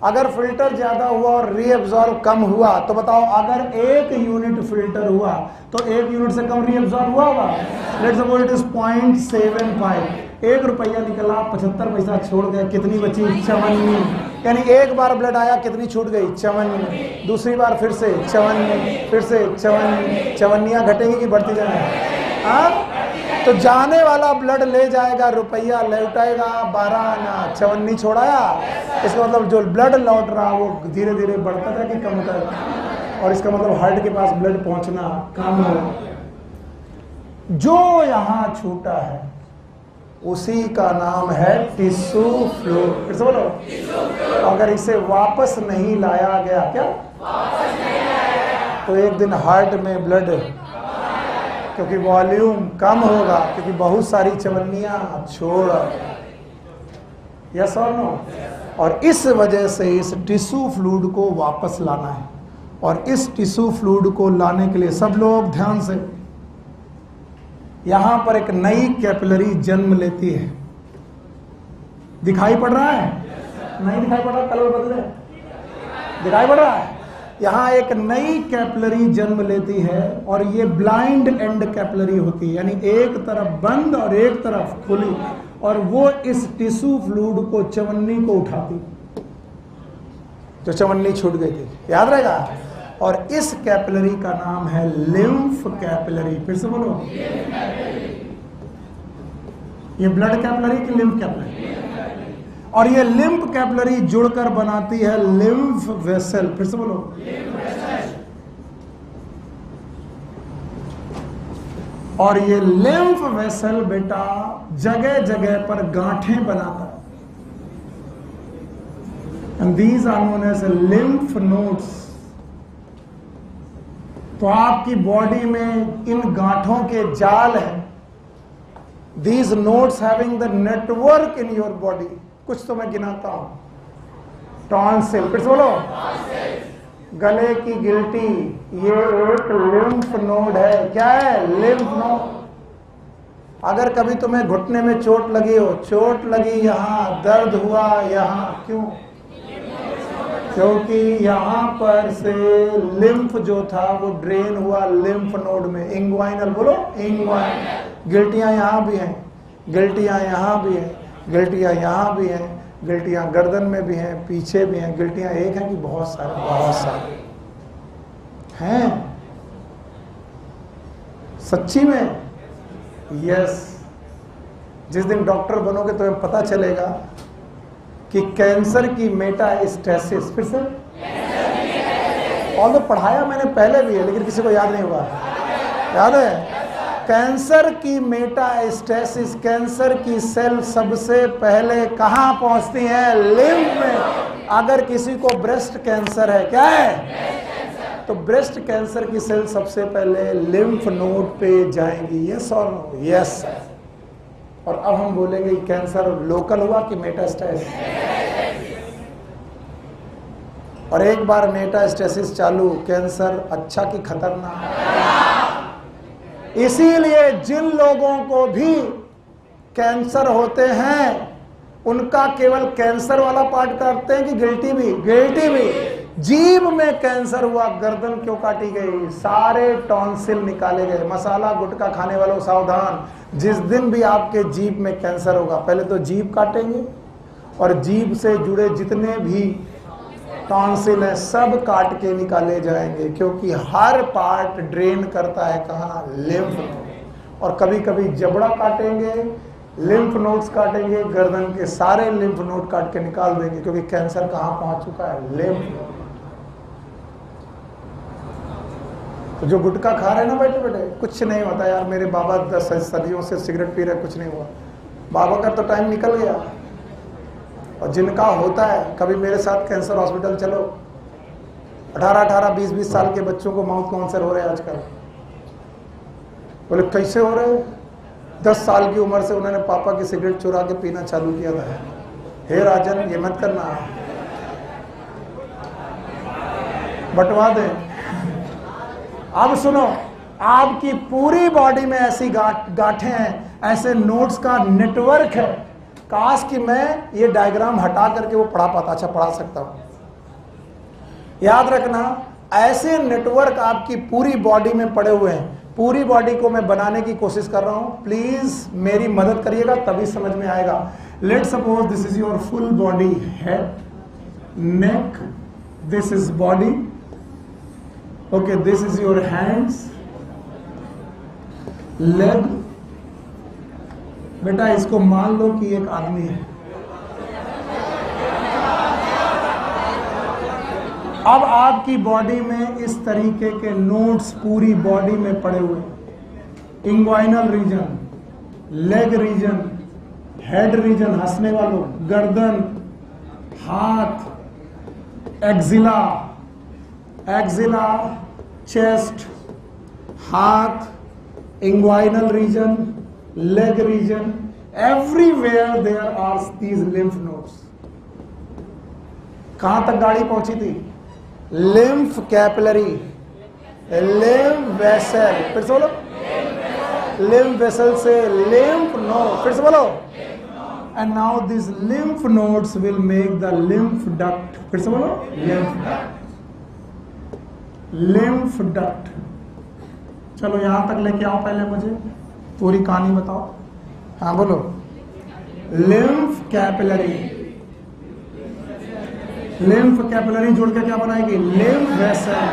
अगर फिल्टर ज्यादा हुआ और रीअब्जॉर्ब कम हुआ, तो बताओ अगर 1 यूनिट फिल्टर हुआ तो 1 यूनिट से कम रीअब्जॉर्ब हुआ होगा। Let's suppose it is 0.75। 1 रुपया निकला, 75 पैसा छोड़ गए, कितनी बची? 54। यानी एक बार ब्लड आया, कितनी छूट गई? 54। दूसरी बार फिर से 54, फिर से 54। 54 घटेंगी कि बढ़ती जाएंगी? हाँ, तो जाने वाला ब्लड ले जाएगा रुपया, लौटाएगा 12 आना। 54 छोड़ाया, इसका मतलब जो ब्लड लौट रहा वो धीरे धीरे बढ़ता था कि कम होता है। और इसका मतलब हार्ट के पास ब्लड पहुंचना कम हो। जो यहां छूटा है उसी का नाम है टिश्यू फ्लूइड। फिर से बोलो, अगर इसे वापस नहीं लाया गया, क्या वापस नहीं लाया गया, तो एक दिन हार्ट में ब्लड, क्योंकि वॉल्यूम कम होगा, क्योंकि बहुत सारी चवन्नियां छोड़। Yes or no? और इस वजह से इस टिश्यू फ्लूइड को वापस लाना है। और इस टिश्यू फ्लूइड को लाने के लिए सब लोग ध्यान से, यहां पर एक नई कैपिलरी जन्म लेती है। दिखाई पड़ रहा है? नहीं दिखाई पड़ रहा? कलर बदले, दिखाई पड़ रहा है? यहां एक नई कैपिलरी जन्म लेती है और ये ब्लाइंड एंड कैपिलरी होती है, यानी एक तरफ बंद और एक तरफ खुली, और वो इस टिश्यू फ्लूइड को, चवन्नी को उठाती, जो चवन्नी छूट गई थी, याद रहेगा। और इस कैपिलरी का नाम है लिम्फ कैपिलरी। फिर से बोलो, ये ब्लड कैपिलरी की लिम्फ कैपिलरी। और ये लिम्फ कैपिलरी जुड़कर बनाती है लिम्फ वेसल। फिर से बोलो, और ये लिम्फ वेसल बेटा जगह जगह पर गांठें बनाता है। And these are known as lymph nodes. तो आपकी बॉडी में इन गांठों के जाल हैं। These nodes having the network in your body. कुछ तो मैं गिनाता हूं। टॉन्सिल, फिर से बोलो। गले की गिल्टी, ये एक लिम्फ नोड है। क्या है? Lymph node. अगर कभी तुम्हें घुटने में चोट लगी हो, चोट लगी यहां, दर्द हुआ यहां, क्यों? क्योंकि यहां पर से लिम्फ जो था वो ड्रेन हुआ लिम्फ नोड में। इंग्वाइनल, बोलो इंग्वाइनल। गिल्टियां यहां भी हैं, गिल्टियां यहां भी हैं, गिल्टियां यहां भी हैं, गिल्टियां गर्दन में भी हैं, पीछे भी हैं। गिल्टियां एक हैं कि बहुत सारे? बहुत सारे हैं। सच्ची में? यस। जिस दिन डॉक्टर बनोगे तो तुम्हें पता चलेगा कि कैंसर की मेटास्टेसिस, फिर से और तो पढ़ाया मैंने पहले भी है लेकिन किसी को याद नहीं हुआ। याद है? कैंसर की मेटास्टेसिस, कैंसर की सेल सबसे पहले कहां पहुंचती हैं? लिम्फ में। अगर किसी को ब्रेस्ट कैंसर है, क्या है? तो ब्रेस्ट कैंसर की सेल सबसे पहले लिम्फ नोड पे जाएंगी। Yes or no? यस। और अब हम बोलेंगे कैंसर लोकल हुआ कि मेटास्टेसिस। और एक बार मेटास्टेसिस चालू, कैंसर अच्छा कि खतरनाक? इसीलिए जिन लोगों को भी कैंसर होते हैं उनका केवल कैंसर वाला पार्ट काटते हैं कि गिल्टी भी? गिल्टी भी। जीभ में कैंसर हुआ, गर्दन क्यों काटी गई? सारे टॉन्सिल निकाले गए। मसाला गुटखा खाने वालों सावधान, जिस दिन भी आपके जीभ में कैंसर होगा पहले तो जीभ काटेंगे और जीभ से जुड़े जितने भी टॉन्सिल है सब काट के निकाले जाएंगे, क्योंकि हर पार्ट ड्रेन करता है कहाँ? Lymph node. और कभी कभी जबड़ा काटेंगे, लिम्फ नोड्स काटेंगे, गर्दन के सारे लिम्फ नोड काट के निकाल देंगे, क्योंकि कैंसर कहाँ पहुंच चुका है? Lymph node. तो जो गुटखा खा रहे हैं ना बैठे बैठे, कुछ नहीं होता यार, मेरे बाबा 10 सदियों से सिगरेट पी रहे, कुछ नहीं हुआ। बाबा का तो टाइम निकल गया। और जिनका होता है, कभी मेरे साथ कैंसर हॉस्पिटल चलो, 18-18, 20-20 साल के बच्चों को माउथ कैंसर हो रहे हैं आजकल। बोले कैसे हो रहे? 10 साल की उम्र से उन्होंने पापा की सिगरेट चुरा के पीना चालू किया था। हे राजन, ये मत करना, बंटवा दे। अब सुनो, आपकी पूरी बॉडी में ऐसी गांठें हैं, ऐसे नोड्स का नेटवर्क है। काश कि मैं ये डायग्राम हटा करके वो पढ़ा पाता। अच्छा, पढ़ा सकता हूं। याद रखना, ऐसे नेटवर्क आपकी पूरी बॉडी में पड़े हुए हैं। पूरी बॉडी को मैं बनाने की कोशिश कर रहा हूं, प्लीज मेरी मदद करिएगा, तभी समझ में आएगा। Let suppose this is your full body, head, neck, this is body, okay, this is your hands, leg. बेटा इसको मान लो कि एक आदमी है। अब आपकी बॉडी में इस तरीके के नोड्स पूरी बॉडी में पड़े हुए, inguinal region, leg region, head region, हंसने वालों, गर्दन, हाथ, एक्जिला, एक्जिला, चेस्ट, हाथ, inguinal region, leg region, everywhere there are these lymph nodes. कहां तक गाड़ी पहुंची थी? lymph capillary, lymph vessel, फिर से बोलो, lymph vessel से lymph node, फिर से बोलो, and now these lymph nodes will make the lymph duct, फिर से बोलो, lymph duct, lymph duct। चलो यहां तक लेके आओ, पहले मुझे पूरी कहानी बताओ। हाँ बोलो। लिम्फ कैपिलरी, लिम्फ कैपिलरी जोड़ के क्या बनाएगी? लिम्फ वेसल,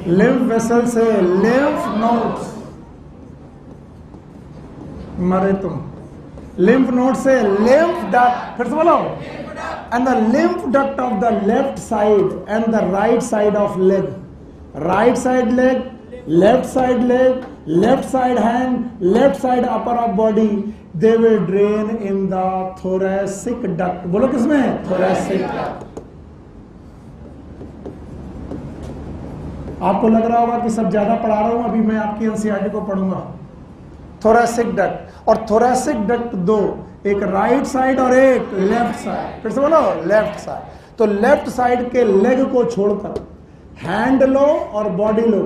लिम्फ वेसल से लिम्फ नोड्स, मरे तुम, लिम्फ नोड से लिम्फ डक्ट, फिर से बोलो, and the lymph duct of the left side and the right side of leg, right side leg, left side leg, left side hand, left side upper of body, they will drain in the thoracic duct. बोलो किसमें है? thoracic duct. आपको लग रहा होगा कि सब ज्यादा पढ़ा रहा हूं, अभी मैं आपकी एनसीईआरटी को पढ़ूंगा. थोरैसिक डक्ट, और थोरैसिक डक्ट दो, एक राइट साइड और एक लेफ्ट साइड. फिर से बोलो, लेफ्ट साइड. तो लेफ्ट साइड के लेग को छोड़कर हैंड लो और बॉडी लो,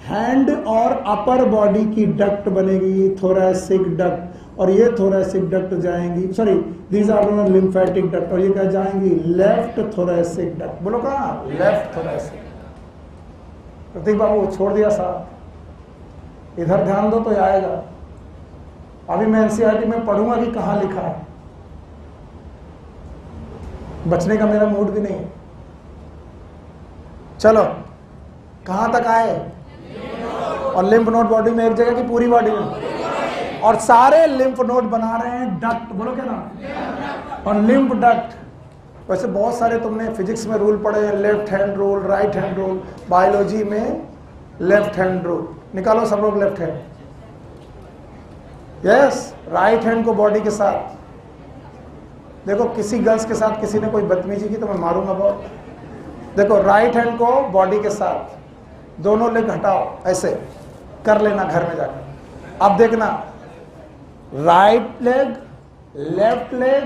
हैंड और अपर बॉडी की डक्ट बनेगी थोरैसिक डक्ट, और ये थोरैसिक डक्ट जाएंगी, sorry these are lymphatic duct, और ये क्या जाएंगी? Left thoracic duct. बोलो कहाँ? Left thoracic. प्रतीक बाबू छोड़ दिया साहब, इधर ध्यान दो तो आएगा. अभी मैं एनसीईआरटी में पढ़ूंगा कि कहां लिखा है, बचने का मेरा मूड भी नहीं है. चलो कहां तक आए? और लिम्फ नोड बॉडी में एक जगह की पूरी बॉडी में, और सारे लिम्फ नोड बना रहे हैं डक्ट. बोलो क्या नाम? और लिम्फ डक्ट. वैसे बहुत सारे तुमने फिजिक्स में रूल पढ़े हैं, left hand rule, right hand rule. Biology में लेफ्ट हैंड रूल निकालो सब लोग. Left hand, yes. Right hand को बॉडी के साथ. देखो किसी गर्ल्स के साथ किसी ने कोई बदतमीजी की तो मैं मारूंगा बहुत. देखो राइट हैंड को बॉडी के साथ, दोनों लेग हटाओ, ऐसे कर लेना घर में जाकर. अब देखना, right leg, left leg,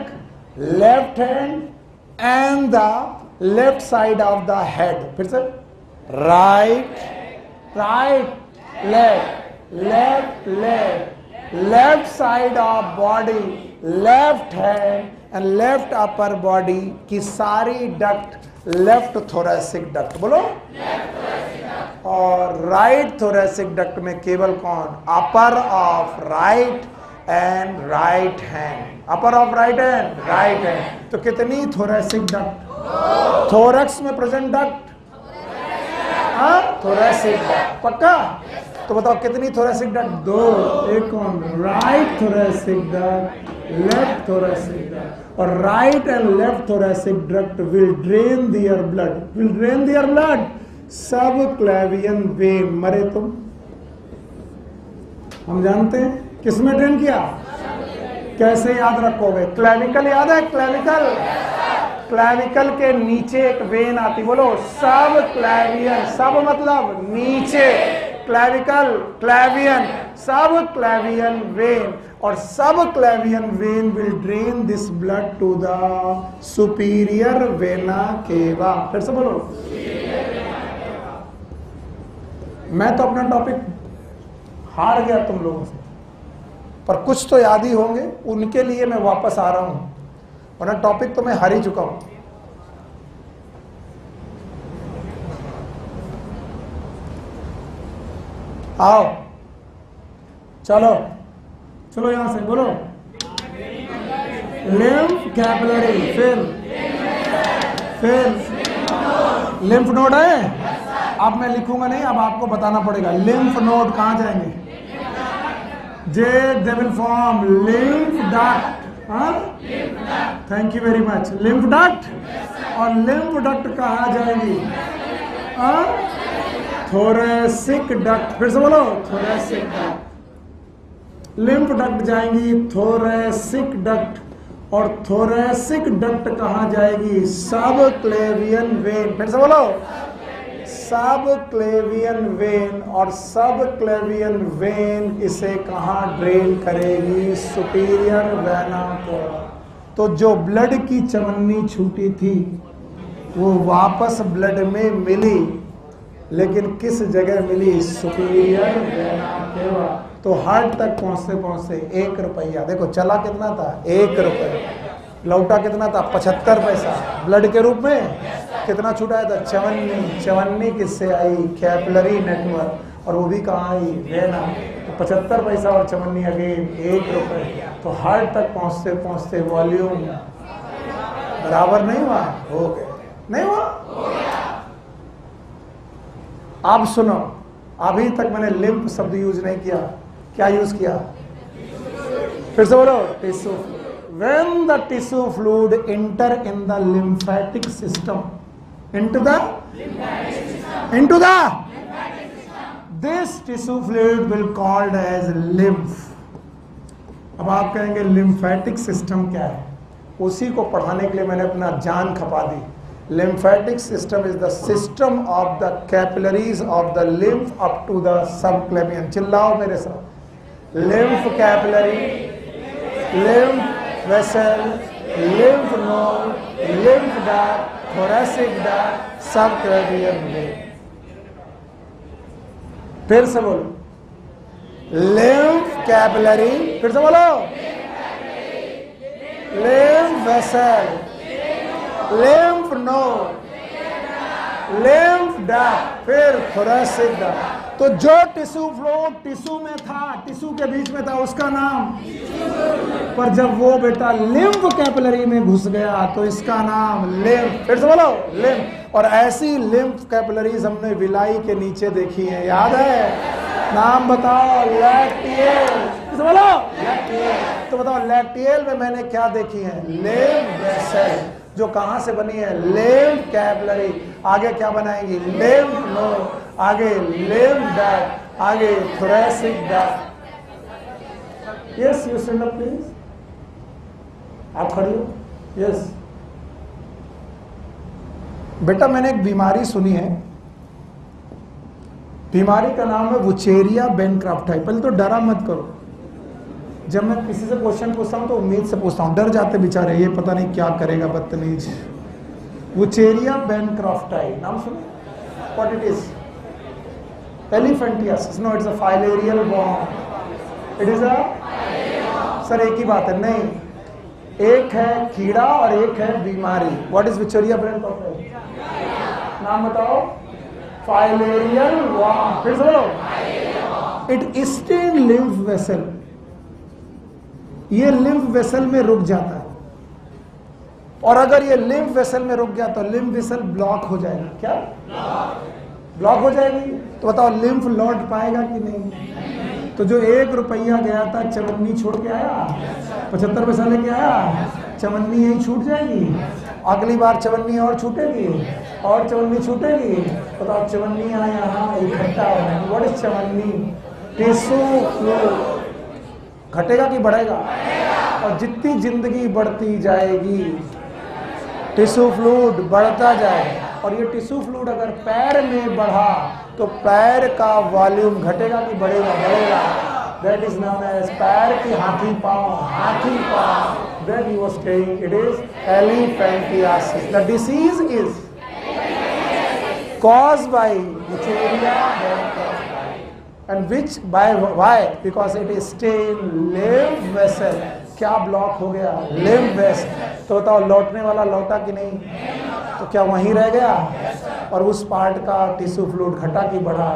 left hand and the left side of the head. फिर से right, right leg, left leg, left side of body, left hand and left upper body की सारी डक्ट लेफ्ट थोरैसिक डक्ट. बोलो. और right thoracic duct में केवल कौन? Upper of right and right hand. Upper of right hand, right hand. तो कितनी thoracic duct? थोरक्स में प्रेजेंट डक्ट, थोरैसिक डक्ट. पक्का? तो बताओ कितनी थोरैसिक डक्ट? दो. एक कौन? Right thoracic duct, left thoracic duct. और right and left thoracic duct will drain their blood. Will drain their blood. Subclavian when. मरे तुम, हम जानते हैं किसमें ड्रेन किया. कैसे याद रखोगे? क्लेविकल याद है? क्लेविकल, क्लेविकल के नीचे एक वेन आती. बोलो सब क्लेवियन. सब मतलब नीचे, क्लेविकल, क्लेवियन, सब क्लेवियन वेन. और subclavian vein will drain this blood to the superior vena cava. फिर से बोलो. मैं तो अपना टॉपिक हार गया तुम लोगों से, पर कुछ तो याद ही होंगे, उनके लिए मैं वापस आ रहा हूं, वरना टॉपिक तो मैं हार ही चुका हूं. आओ चलो, चलो यहां से बोलो. लिम्फ कैपिलरी, फिर लिम्फ नोड है. अब मैं लिखूंगा नहीं, अब आपको बताना पड़ेगा. लिम्फ नोड कहां जाएंगे? They will form lymph duct. Thank you very much. Lymph duct. और लिम्फ डक्ट कहां जाएंगी? Thoracic duct. फिर से बोलो. Thoracic duct. लिम्फ डक्ट जाएंगी थोरैसिक डक्ट. और थोरैसिक डक्ट कहां जाएगी? सब क्लेवियन वेन. फिर से बोलो. सब क्लेवियन वेन. और सब क्लेवियन वेन इसे कहां ड्रेन करेगी? सुपीरियर वेना को. तो जो ब्लड की चवन्नी छूटी थी वो वापस ब्लड में मिली, लेकिन किस जगह मिली? सुपीरियर वेना केवा. तो हार्ट तक पहुंचते पहुंचते 1 रुपया. देखो चला कितना था? 1 रुपया. लौटा कितना था? 75 पैसा. ब्लड के रूप में कितना छुटाया था? चवन्नी. चवन्नी किससे आई? Capillary network. और वो भी कहाँ आई? वेना. तो 75 पैसा और चवन्नी अगेन 1 रुपये. तो हार्ट तक पहुंचते पहुंचते वॉल्यूम बराबर नहीं हुआ? हो गया. नहीं हुआ? आप सुनो, अभी तक मैंने लिम्फ शब्द यूज नहीं किया. क्या यूज किया? फिर से बोलो. Tissue. When the tissue fluid enter in the lymphatic system, into the this tissue fluid will called as lymph. अब आप कहेंगे लिम्फेटिक सिस्टम क्या है? उसी को पढ़ाने के लिए मैंने अपना जान खपा दी। lymphatic system is the system of the capillaries of the lymph up to the subclavian। चिल्लाओ मेरे साथ। lymph capillary, lymph vessel, lymph node, lymph duct, thoracic duct, subclavian vein। फिर से बोलो lymph capillary, फिर से बोलो lymph vessel, lymph node, lymph duct, फिर thoracic duct। तो जो टिश्यू फ्लूइड टिश्यू में था, टिश्यू के बीच में था, उसका नाम, पर जब वो बेटा लिम्फ कैपिलरी में घुस गया तो इसका नाम लिम्फ। फिर से बोलो लिम्फ। और ऐसी लिम्फ कैपिलरीज हमने विलाई के नीचे देखी है, याद है? नाम बताओ। लैक्टियल। फिर से बोलो लैक्टियल। तो बताओ लैक्टियल में मैंने क्या देखी है? लिम्फ वेसल, जो कहां से बनी है? Lymph capillary. आगे क्या बनाएंगी? लिम्फ नोड, आगे लिम्फ डक्ट, आगे thoracic duct. Yes, you stand up please. आप खड़ी हो। यस बेटा, मैंने एक बीमारी सुनी है, बीमारी का नाम है वुचेरिया बेनक्राफ्टाई। पहले तो डरा मत करो। जब मैं किसी से क्वेश्चन पूछता हूं तो उम्मीद से पूछता हूं, डर जाते बेचारे, ये पता नहीं क्या करेगा बदतमीज। वुचेरिया बेनक्राफ्टाई नाम सुने? What it is? Elephantiasis. No, it's a filarial worm. It is a, sir एक ही बात है। नहीं, एक है कीड़ा और एक है बीमारी। What is Wuchereria bancrofti? नाम बताओ। Filarial worm. फिर से बोलो। It stain lymph vessel. ये लिम्फ वेसल में रुक जाता है, और अगर ये लिम्फ वेसल में रुक गया तो लिम्फ वेसल ब्लॉक हो जाएगा। क्या ब्लॉक हो जाएगी? तो बताओ लिम्फ लौट पाएगा कि नहीं? तो जो 1 रुपया गया था चवन्नी छोड़ के आया, 75 पैसा लेके आया, चवन्नी यही छूट जाएगी। अगली बार चवन्नी और छूटेगी, और चवन्नी छूटेगी। बताओ चवन्नियां यहाँ इकट्ठा हो जाएंगी। व्हाट इज चवन्नी? Tissue fluid. घटेगा कि बढ़ेगा? और जितनी जिंदगी बढ़ती जाएगी टिश्यू फ्लूइड बढ़ता जाए। और ये टिश्यू फ्लूइड अगर पैर में बढ़ा तो पैर का वॉल्यूम घटेगा कि बढ़ेगा? बढ़ेगा। दैट इज नोन एज पैर की हाथी पांव। हाथी पांव। Then he was saying it is elephantiasis. The disease is caused by Wucheria bencraftii, and which by why? Because it is stained lymph vessel। क्या ब्लॉक हो गया? Lymph vessel. तो बताओ लौटने वाला लौटा कि नहीं? तो क्या वहीं रह गया? और उस पार्ट का टिश्यू फ्लूइड घटा कि बढ़ा?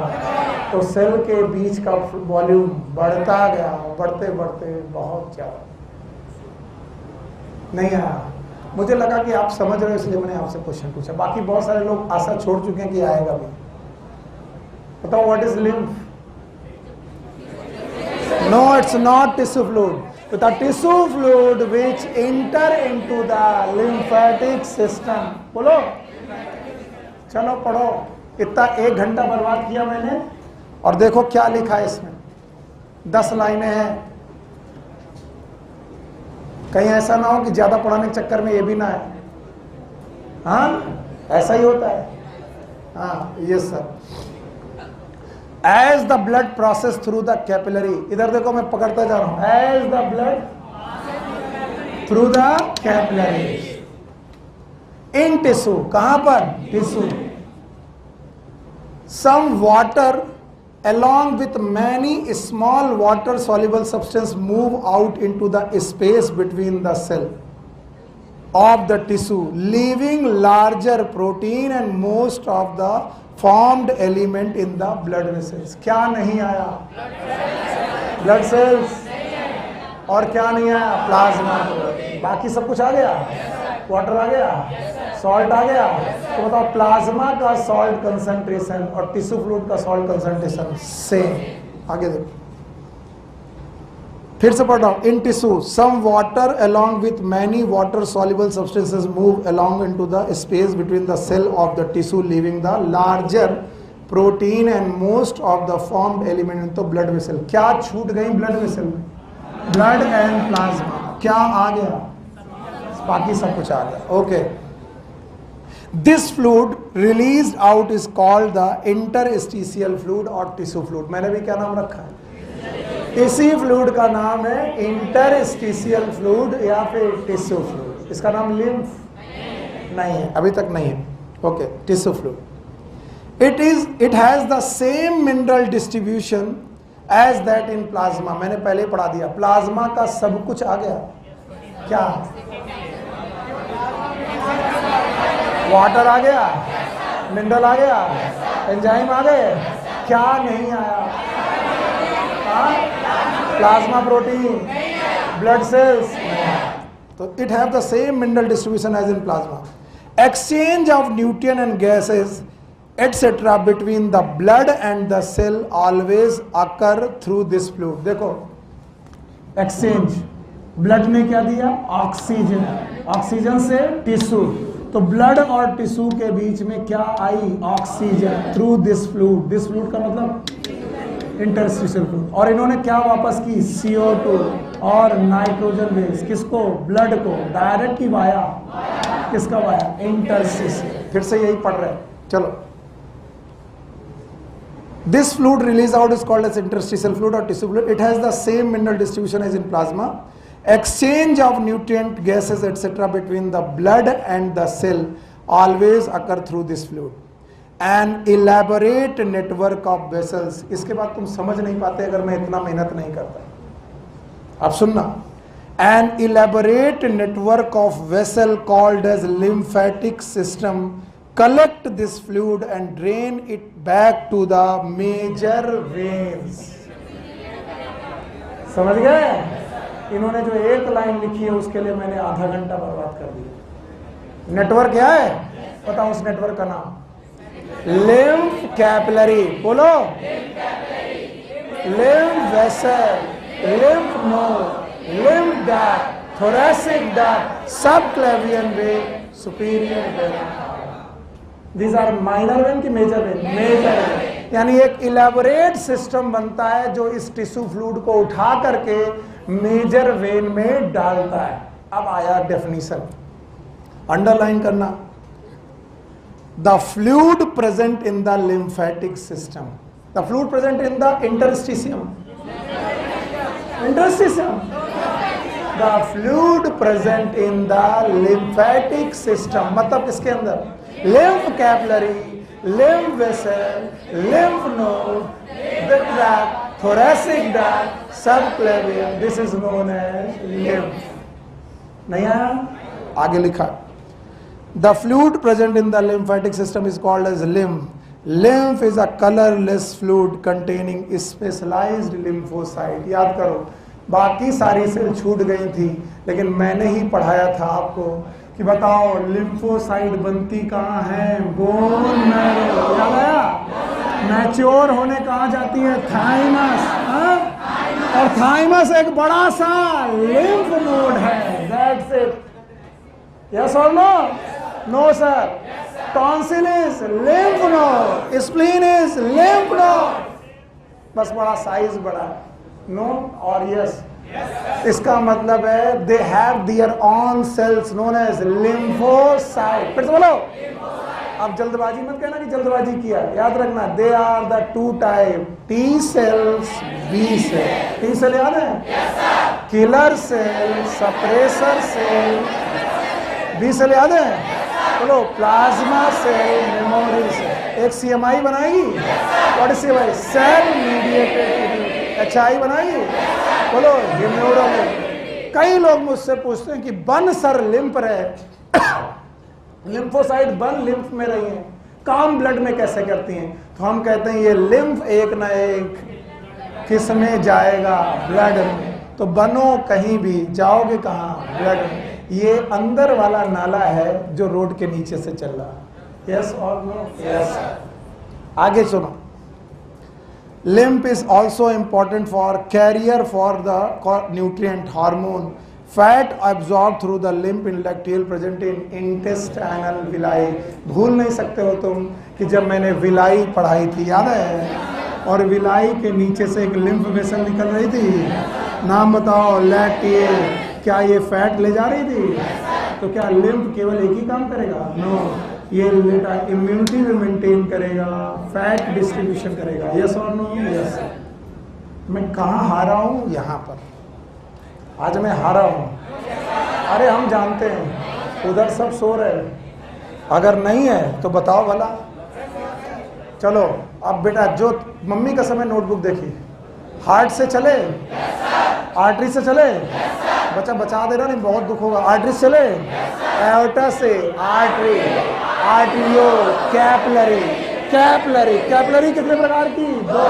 तो सेल के बीच का वॉल्यूम बढ़ता गया, बढ़ते बढ़ते बहुत ज्यादा। नहीं आया? मुझे लगा कि आप समझ रहे हो इसलिए मैंने आपसे क्वेश्चन पूछा। बाकी बहुत सारे लोग आशा छोड़ चुके हैं कि आएगा भी। बताओ what is lymph? No, it's not tissue fluid. With a tissue fluid which enter into the lymphatic system। बोलो, चलो पढ़ो। इतना 1 घंटा बर्बाद किया मैंने, और देखो क्या लिखा है इसमें। 10 लाइनें हैं। कहीं ऐसा ना हो कि ज्यादा पढ़ाने के चक्कर में ये भी ना है। हाँ, ऐसा ही होता है। हाँ, yes sir. As the blood process through the capillary, इधर देखो मैं पकड़ता जा रहा हूं। As the blood through the capillaries in tissue, कहां पर? Tissue, some water along with many small water soluble substance move out into the space between the cell of the tissue, leaving larger protein and most of the formed element in the blood vessels। क्या नहीं आया? Blood cells. और क्या नहीं आया? Plasma. बाकी सब कुछ आ गया। वाटर आ गया, सॉल्ट आ गया। तो बताओ प्लाज्मा का सॉल्ट कंसंट्रेशन और टिश्यू फ्लूइड का सॉल्ट कंसंट्रेशन सेम। आगे देखो, फिर से पढ़ रहा हूं। In tissue some water along with many water soluble substances move along into the space between the cell of the tissue, leaving the larger protein and most of the formed element in तो blood vessel. क्या छूट गई blood vessel में? Blood and plasma. क्या आ गया? बाकी सब कुछ आ गया। Okay, this fluid released out is called the interstitial fluid और टिश्यू फ्लूइड। मैंने भी क्या नाम रखा है? इसी फ्लूइड का नाम है इंटरस्टिशियल फ्लूइड या फिर टिश्यू फ्लूइड। इसका नाम लिम्फ नहीं है, अभी तक नहीं है। Okay, tissue fluid. It has the same mineral distribution as that in plasma. मैंने पहले पढ़ा दिया, प्लाज्मा का सब कुछ आ गया। क्या? वाटर आ गया, मिनरल आ गया, एंजाइम आ गए। क्या नहीं आया? Plasma protein, blood cells. तो it have the same mineral distribution as in plasma. Exchange of nutrient and gases etcetera between the blood and the cell always occur through this fluid. देखो, exchange, blood ने क्या दिया? Oxygen, oxygen से tissue, तो blood और tissue के बीच में क्या आई? Oxygen through this fluid. This fluid का मतलब इंटरस्टिशियल फ्लूइड। और इन्होंने क्या वापस की? CO2 और नाइट्रोजन बेस। किसको? ब्लड को। डायरेक्ट की वाया? किसका वाया? इंटरस्टिशियल। फिर से यही पढ़ रहे हैं, चलो। This fluid released out is called as interstitial fluid or tissue fluid. It has the same mineral distribution as in plasma. Exchange of nutrient, gases, etc. between the blood and the cell always occur through this fluid. An elaborate network of vessels. इसके बाद तुम समझ नहीं पाते अगर मैं इतना मेहनत नहीं करता। अब सुनना। An elaborate network of vessel called as lymphatic system collect this fluid and drain it back to the major veins. समझ गए? इन्होंने जो एक लाइन लिखी है उसके लिए मैंने आधा घंटा बर्बाद कर दिया। नेटवर्क क्या है? बताओ उस नेटवर्क का नाम। Lymph capillary. बोलो। Lymph vessel, lymph node, lymph duct, thoracic duct, subclavian vein, superior vein. These are minor vein की मेजर वेन? Major vein. यानी एक इलेबोरेट सिस्टम बनता है जो इस टिश्यू फ्लूइड को उठा करके मेजर वेन में डालता है। अब आया डेफिनेशन, अंडरलाइन करना। The fluid present in the lymphatic system, the fluid present in the interstitium, interstitium, the fluid present in the lymphatic system, मतलब इसके अंदर lymph capillary, lymph vessel, lymph node, the tract, thoracic duct, subclavian. This is known as lymph. नहीं आया? आगे लिखा। The fluid present in the lymphatic system is called as lymph. Lymph is a colorless fluid containing specialized lymphocyte. याद करो, बाकी सारी cell छूट गई थी, लेकिन मैंने ही पढ़ाया था आपको कि बताओ लिम्फोसाइट बनती कहाँ है? Bone marrow. याद आया? मैच्योर होने कहाँ जाती है? थाइमस। और थाइमस एक बड़ा सा लिम्फ नोड है। That's it. Yes or no? No sir. Tonsil is lymph node, spleen is lymph node, बस बड़ा साइज बड़ा है। नो और यस? इसका मतलब है they have their own cells known as lymphocyte. फिर से बोलो। अब जल्दबाजी मत कहना कि जल्दबाजी किया, याद रखना they are the two type, T cells, B cell. T cell याद है? Killer cell, suppressor cell. B cell याद है? बोलो। Plasma cell, memory cell. एक CMI बनाएगी। What is CMI? Cell mediated. HI बनाएगी। बोलो। हिमोग्लोबिन। कई लोग मुझसे पूछते हैं कि बन सर लिम्फ रहे, लिम्फोसाइट बन लिम्फ में रही है, काम ब्लड में कैसे करती हैं? तो हम कहते हैं ये लिम्फ एक ना एक किस में जाएगा? ब्लड में। तो बनो कहीं भी, जाओगे कहाँ? ब्लड में। ये अंदर वाला नाला है जो रोड के नीचे से चल रहा है। Yes or no? यस। आगे सुनो। Lymph is also important for carrier for the nutrient, hormone, fat absorb through the lymph in lacteal present in intestinal villi. भूल नहीं सकते हो तुम कि जब मैंने विलाई पढ़ाई थी, याद है, और विलाई के नीचे से एक लिम्फ वेसल निकल रही थी, नाम बताओ, लैक्टियल। क्या ये फैट ले जा रही थी? तो क्या लिम्फ केवल एक ही काम करेगा? नो, ये इम्यूनिटी में मेंटेन करेगा, फैट डिस्ट्रीब्यूशन करेगा। Yes or no? यस। मैं कहाँ हारा हूँ? यहाँ पर आज मैं हारा हूँ। अरे हम जानते हैं उधर सब सो रहे हैं, अगर नहीं है तो बताओ भला। चलो अब बेटा, जो मम्मी का समय नोटबुक देखिए, हार्ट से चले, आर्टरी से चले, बच्चा बचा देना नहीं, बहुत दुख होगा। आर्टरी से चले, एओर्टा से, आर्टरी, आर्टरियो, कैपिलरी। कैपिलरी, कैपिलरी कितने प्रकार की? दो,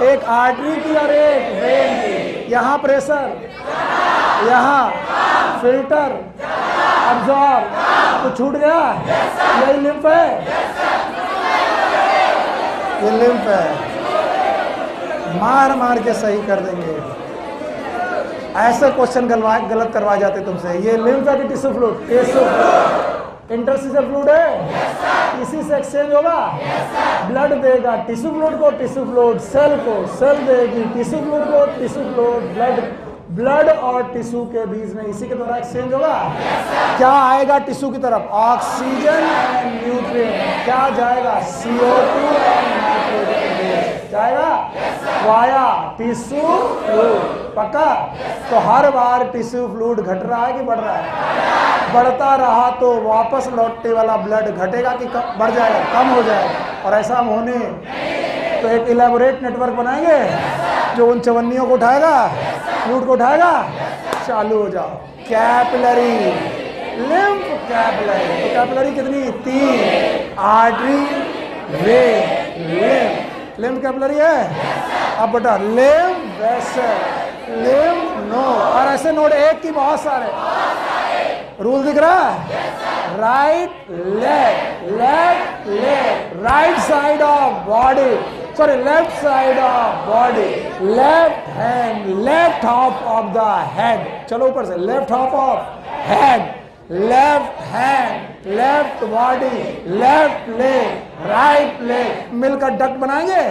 एक आर्टरी की और एक वेन की। यहाँ प्रेशर, यहाँ फिल्टर, अब्जॉर्ब, तो छूट गया। यही लिम्फ है, ये लिम्फ है। मार मार के सही कर देंगे। ऐसे क्वेश्चन गलत करवाए जाते तुमसे। ये लिम्फ है कि tissue fluid? Tissue fluid. Interstitial fluid है, इसी से एक्सचेंज होगा। ब्लड देगा टिश्यू फ्लूइड को, टिश्यू फ्लूइड सेल को, सेल देगी टिश्यू फ्लूइड को, टिश्यू फ्लूइड ब्लड, ब्लड और टिश्यू के बीच में इसी के द्वारा एक्सचेंज होगा। क्या आएगा टिश्यू की तरफ? Oxygen and nutrient. क्या जाएगा? CO2 एंड नाइट्रोजन जाएगा वाया टिश्यू फ्लूइड। पक्का? तो हर बार टिश्यू फ्लूइड घट रहा है कि बढ़ रहा है? बढ़ता रहा तो वापस लौटने वाला ब्लड घटेगा कि बढ़ जाएगा? कम हो जाएगा। और ऐसा होने तो एक इलेबोरेट नेटवर्क बनाएंगे जो उन चवन्नियों को उठाएगा, फ्लूइड को उठाएगा। चालू हो जाओ। Capillary, lymph capillary. तो कैपिलरी कितनी? 3। Artery, when, lymph. Lymph capillary है। अब बेटा लिम्फ वेसल, लिम्फ नोड, और ऐसे नोड एक की बहुत सारे। रूल दिख रहा है? Right leg, left leg, right side of body, sorry left side of body, left hand, left half of the head. चलो ऊपर से, left half of head, left hand, left body, left leg, right leg, मिलकर duct बनाएंगे।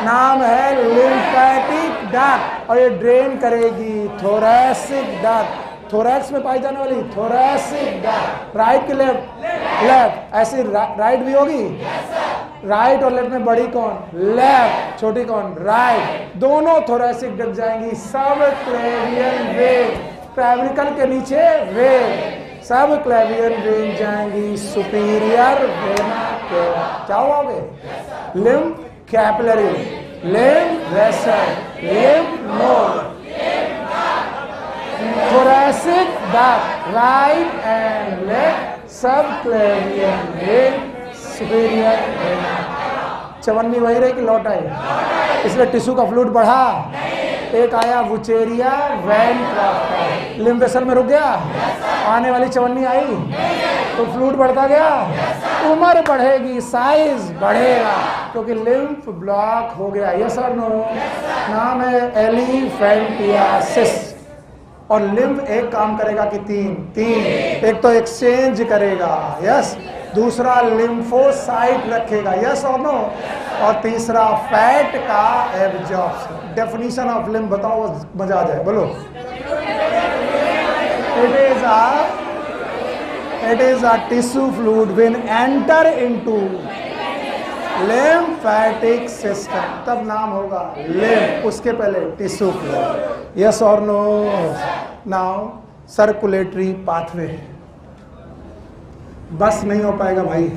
नाम है lymphatic duct, और ये drain करेगी थोरैसिक डक्ट, थोरैक्स में पाई जाने वाली थोरैसिक डक्ट। राइट की लेफ्ट, लेफ्ट, ऐसी राइट भी होगी। राइट और लेफ्ट में बड़ी कौन? लेफ्ट। छोटी कौन? राइट। दोनों थोरैसिक डक्ट जाएंगी। सब क्लेवियन वेन, क्लैविकल के नीचे वेन, सब क्लेवियन वेन जाएंगी सुपीरियर वेना केवा। क्या होगे? Lymph capillary, lymph vessel, lymph node, thoracic duct, right and left, subclavian vein, superior vein। चवन्नी वही रही कि लौट आई? इसमें टिश्यू का फ्लूइड बढ़ा, एक आया वुचेरिया वैन ट्राफ्टा, लिम्फ वेसल में रुक गया, आने वाली चवन्नी आई तो फ्लूइड बढ़ता गया, उम्र बढ़ेगी, साइज बढ़ेगा, क्योंकि लिम्फ ब्लॉक हो गया। Yes or no? नाम है एलिफेंटियासिस। और लिम्फ एक काम करेगा कि तीन, एक तो एक्सचेंज करेगा, यस, दूसरा लिम्फोसाइट रखेगा, यस और नो, और तीसरा फैट का एब्जॉर्प्शन। डेफिनेशन ऑफ लिम्फ बताओ, मजा आ जाए, बोलो। It is a tissue fluid when enter into lymphatic system, तब नाम होगा लिम्फ, उसके पहले tissue fluid. Yes or no? Now circulatory pathway. बस नहीं हो पाएगा भाई,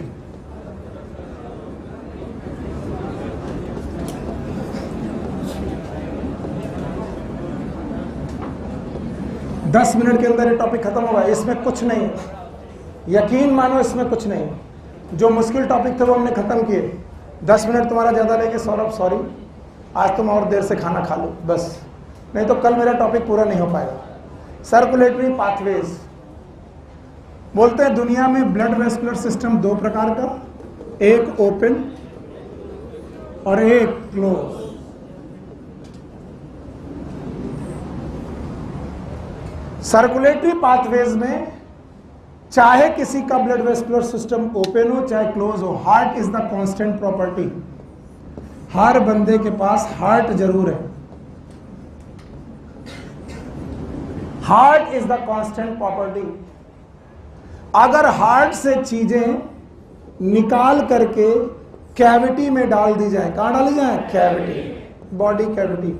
दस मिनट के अंदर ये टॉपिक खत्म होगा। इसमें कुछ नहीं, यकीन मानो इसमें कुछ नहीं। जो मुश्किल टॉपिक थे वो हमने खत्म किए। 10 मिनट तुम्हारा ज़्यादा लेंगे सौरभ, सॉरी, आज तुम और देर से खाना खा लो बस, नहीं तो कल मेरा टॉपिक पूरा नहीं हो पाएगा। सर्कुलेटरी पाथवेज बोलते हैं दुनिया में ब्लड वेस्कुलर सिस्टम दो प्रकार का, एक ओपन और एक क्लोज। सर्कुलेटरी पाथवेज में चाहे किसी का ब्लड वेस्कुलर सिस्टम ओपन हो चाहे क्लोज हो, heart is the constant property. हर बंदे के पास हार्ट जरूर है। Heart is the constant property. अगर हार्ट से चीजें निकाल करके कैविटी में डाल दी जाए, कहां डाली जाए? Cavity, body cavity.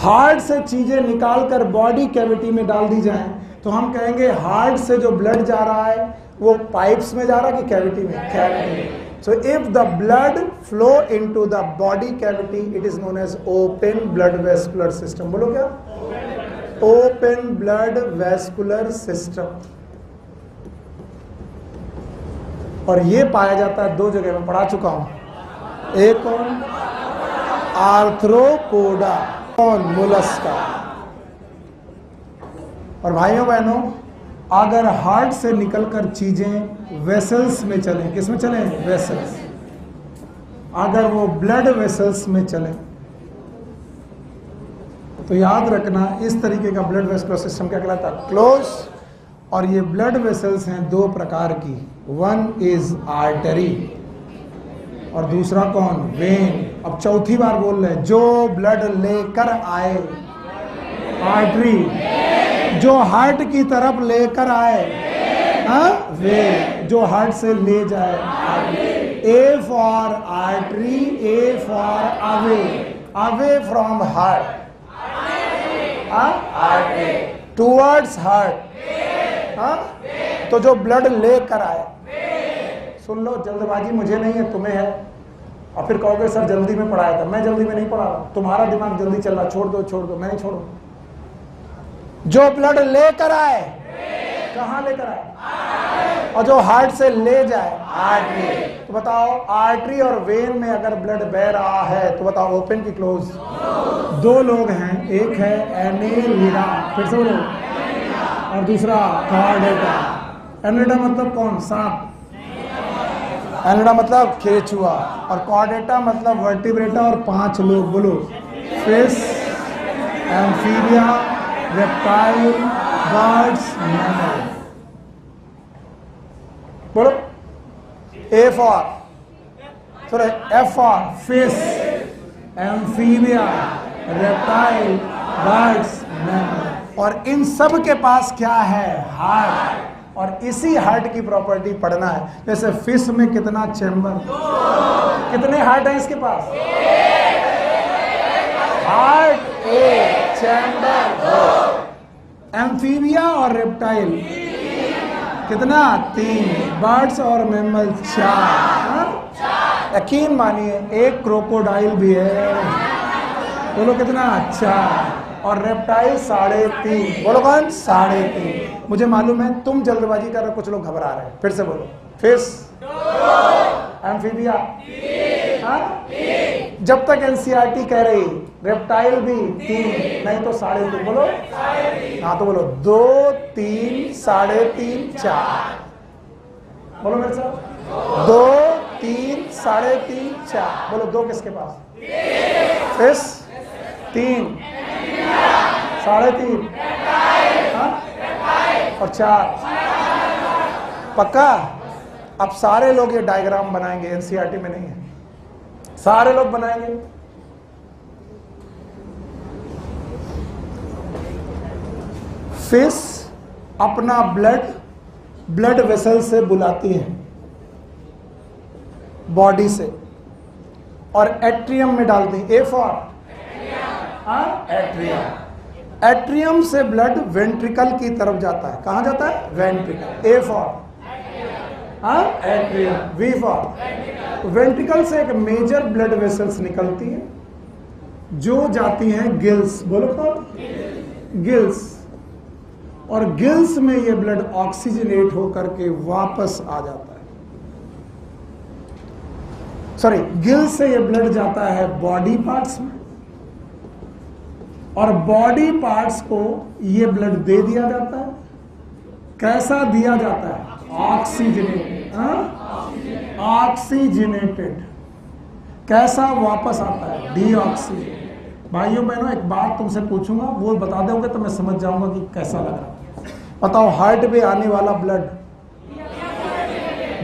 हार्ट से चीजें निकालकर बॉडी कैविटी में डाल दी जाएं तो हम कहेंगे हार्ट से जो ब्लड जा रहा है वो पाइप्स में जा रहा है कि कैविटी में? Cavity. So if the blood flow into the body cavity it is known as open blood vascular system. बोलो क्या? Open blood vascular system. और ये पाया जाता है दो जगह में, पढ़ा चुका हूं। एक कौन? आर्थ्रोपोडा, कौन? मोलस्का। और भाइयों बहनों, अगर हार्ट से निकलकर चीजें वेसल्स में चलें, किस में चलें? वेसल्स। अगर वो ब्लड वेसल्स में चलें तो याद रखना इस तरीके का ब्लड वेस्कुलर सिस्टम क्या कहलाता है? क्लोज। और ये ब्लड वेसल्स हैं दो प्रकार की, वन इज आर्टरी और दूसरा कौन? वेन। अब चौथी बार बोल रहे हैं, जो ब्लड लेकर आए, आर्टरी। जो हार्ट की तरफ लेकर आए, वे। जो हार्ट से ले जाए, artery. A for artery, A for away, away from heart, artery towards heart. तो जो ब्लड लेकर आए, सुन लो, जल्दबाजी मुझे नहीं है, तुम्हें है। और फिर कहोगे सर जल्दी में पढ़ाया था। मैं जल्दी में नहीं पढ़ा रहा, तुम्हारा दिमाग जल्दी चल रहा। छोड़ दो छोड़ दो, मैं नहीं छोड़ू। जो ब्लड लेकर आए, कहां लेकर आए? और जो हार्ट से ले जाए, आर्टरी। तो बताओ, आर्टरी और वेन में अगर ब्लड बह रहा है तो बताओ ओपन की क्लोज? दो लोग हैं, एक है एनेलिडा, फिर से बोलो, और दूसरा कॉर्डेटा। एनेलिडा मतलब कौन? सांप। एनेलिडा मतलब केचुआ। और कॉर्डेटा मतलब वर्टिब्रेटा और 5 लोग। बोलो, fish, amphibia, reptile, birds, mammal. बोलो, A for, sorry, F for fish, amphibia, reptile, birds, mammal. और इन सब के पास क्या है? हार्ट। और इसी हार्ट की प्रॉपर्टी पढ़ना है। जैसे फिश में कितना चैम्बर, कितने हार्ट हैं इसके पास? हार्ट एक, चैम्बर दो। एम्फीबिया और रेप्टाइल कितना? 3। बर्ड्स और मैमल 4। यकीन मानिए एक क्रोकोडाइल भी है। बोलो कितना? 4। और रेप्टाइल 3.5। बोलो कौन? 3.5। मुझे मालूम है तुम जल्दबाजी कर रहे हो, कुछ लोग घबरा रहे हैं। फिर से बोलो, फिश, एम्फीबिया, जब तक एनसीईआरटी कह रही रेप्टाइल भी 3, नहीं तो 3.5। बोलो, हाँ तो बोलो 2, 3, 3.5, 4। बोलो मेरे साथ, 2, 3, 3.5, 4। बोलो 2 किसके पास? फिश, 3, 3.5 और 4। पक्का? अब सारे लोग ये डायग्राम बनाएंगे, एनसीईआरटी में नहीं है, सारे लोग बनाएंगे। फिश अपना ब्लड वेसल से बुलाती है, बॉडी से, और एट्रियम में डालती है। A for atrium. एट्रियम से ब्लड वेंट्रिकल की तरफ जाता है। कहां जाता है? Ventricle. A for atrium. V for ventricle से एक मेजर ब्लड वेसल्स निकलती है जो जाती हैं गिल्स। बोलो कौन? गिल्स। और गिल्स में ये ब्लड ऑक्सीजनेट होकर के वापस आ जाता है। सॉरी, गिल्स से ये ब्लड जाता है बॉडी पार्ट्स में, और बॉडी पार्ट्स को ये ब्लड दे दिया जाता है। कैसा दिया जाता है? ऑक्सीजनेटेड। ऑक्सीजनेटेड। कैसा वापस आता है? डीऑक्सीजनेटेड। भाइयों बहनों एक बात तुमसे पूछूंगा, वो बता दोगे तो मैं समझ जाऊंगा कि कैसा लग रहा। बताओ, हार्ट में आने वाला ब्लड,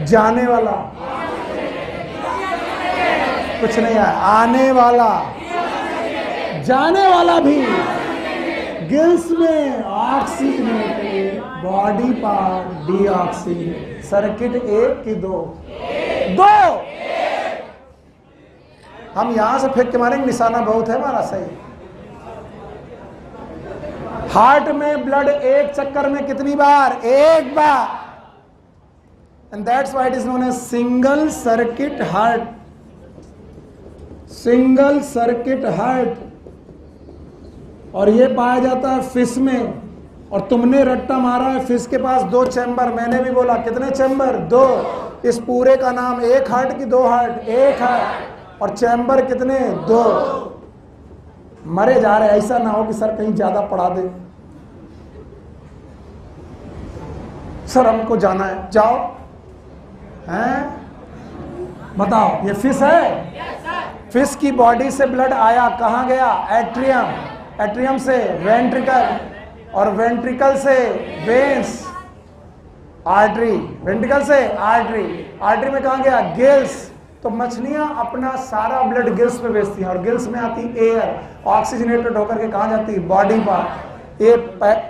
जाने वाला कुछ नहीं है, आने वाला, जाने वाला भी गिल्स में oxygenated, body part deoxygenated. Circuit एक की दो? दो। हम यहां से फेंक के मारेंगे, निशाना बहुत है हमारा सही। हार्ट में ब्लड एक चक्कर में कितनी बार? एक बार। And that's why it is known as single circuit heart. Single circuit heart. और ये पाया जाता है फिश में। और तुमने रट्टा मारा है फिश के पास 2 चैम्बर। मैंने भी बोला कितने चैम्बर? 2। इस पूरे का नाम एक हार्ट की 2 हार्ट? एक हार्ट। और चैम्बर कितने? 2। मरे जा रहे, ऐसा ना हो कि सर कहीं ज्यादा पढ़ा दे। सर हमको जाना है, जाओ। हैं? बताओ, ये फिश है? फिश की बॉडी से ब्लड आया, कहां गया? एट्रियम। एट्रियम से वेंट्रिकल, और वेंट्रिकल से वेन्स, आर्टरी, वेंट्रिकल से आर्टरी, आर्टरी में कहां गया? गिल्स। तो मछलियां अपना सारा ब्लड गिल्स में भेजती हैं, और गिल्स में आती एयर, ऑक्सीजनेटेड होकर के कहां जाती? Body part. ये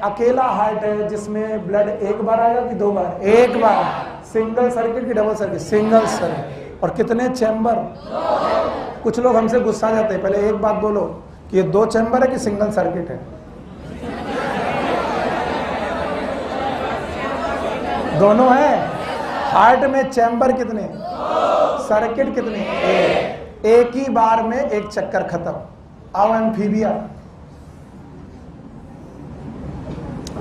अकेला हार्ट है जिसमें ब्लड एक बार आएगा कि 2 बार? एक बार। सिंगल सर्किट की डबल सर्किट? Single circuit. और कितने चैम्बर? कुछ लोग हमसे गुस्सा जाते हैं। पहले एक बात बोलो कि ये 2 चैम्बर है कि सिंगल सर्किट है? दोनों है। हार्ट में चैम्बर कितने? सर्किट कितने? एक ही बार में एक चक्कर खत्म। आओ एम्फीबिया,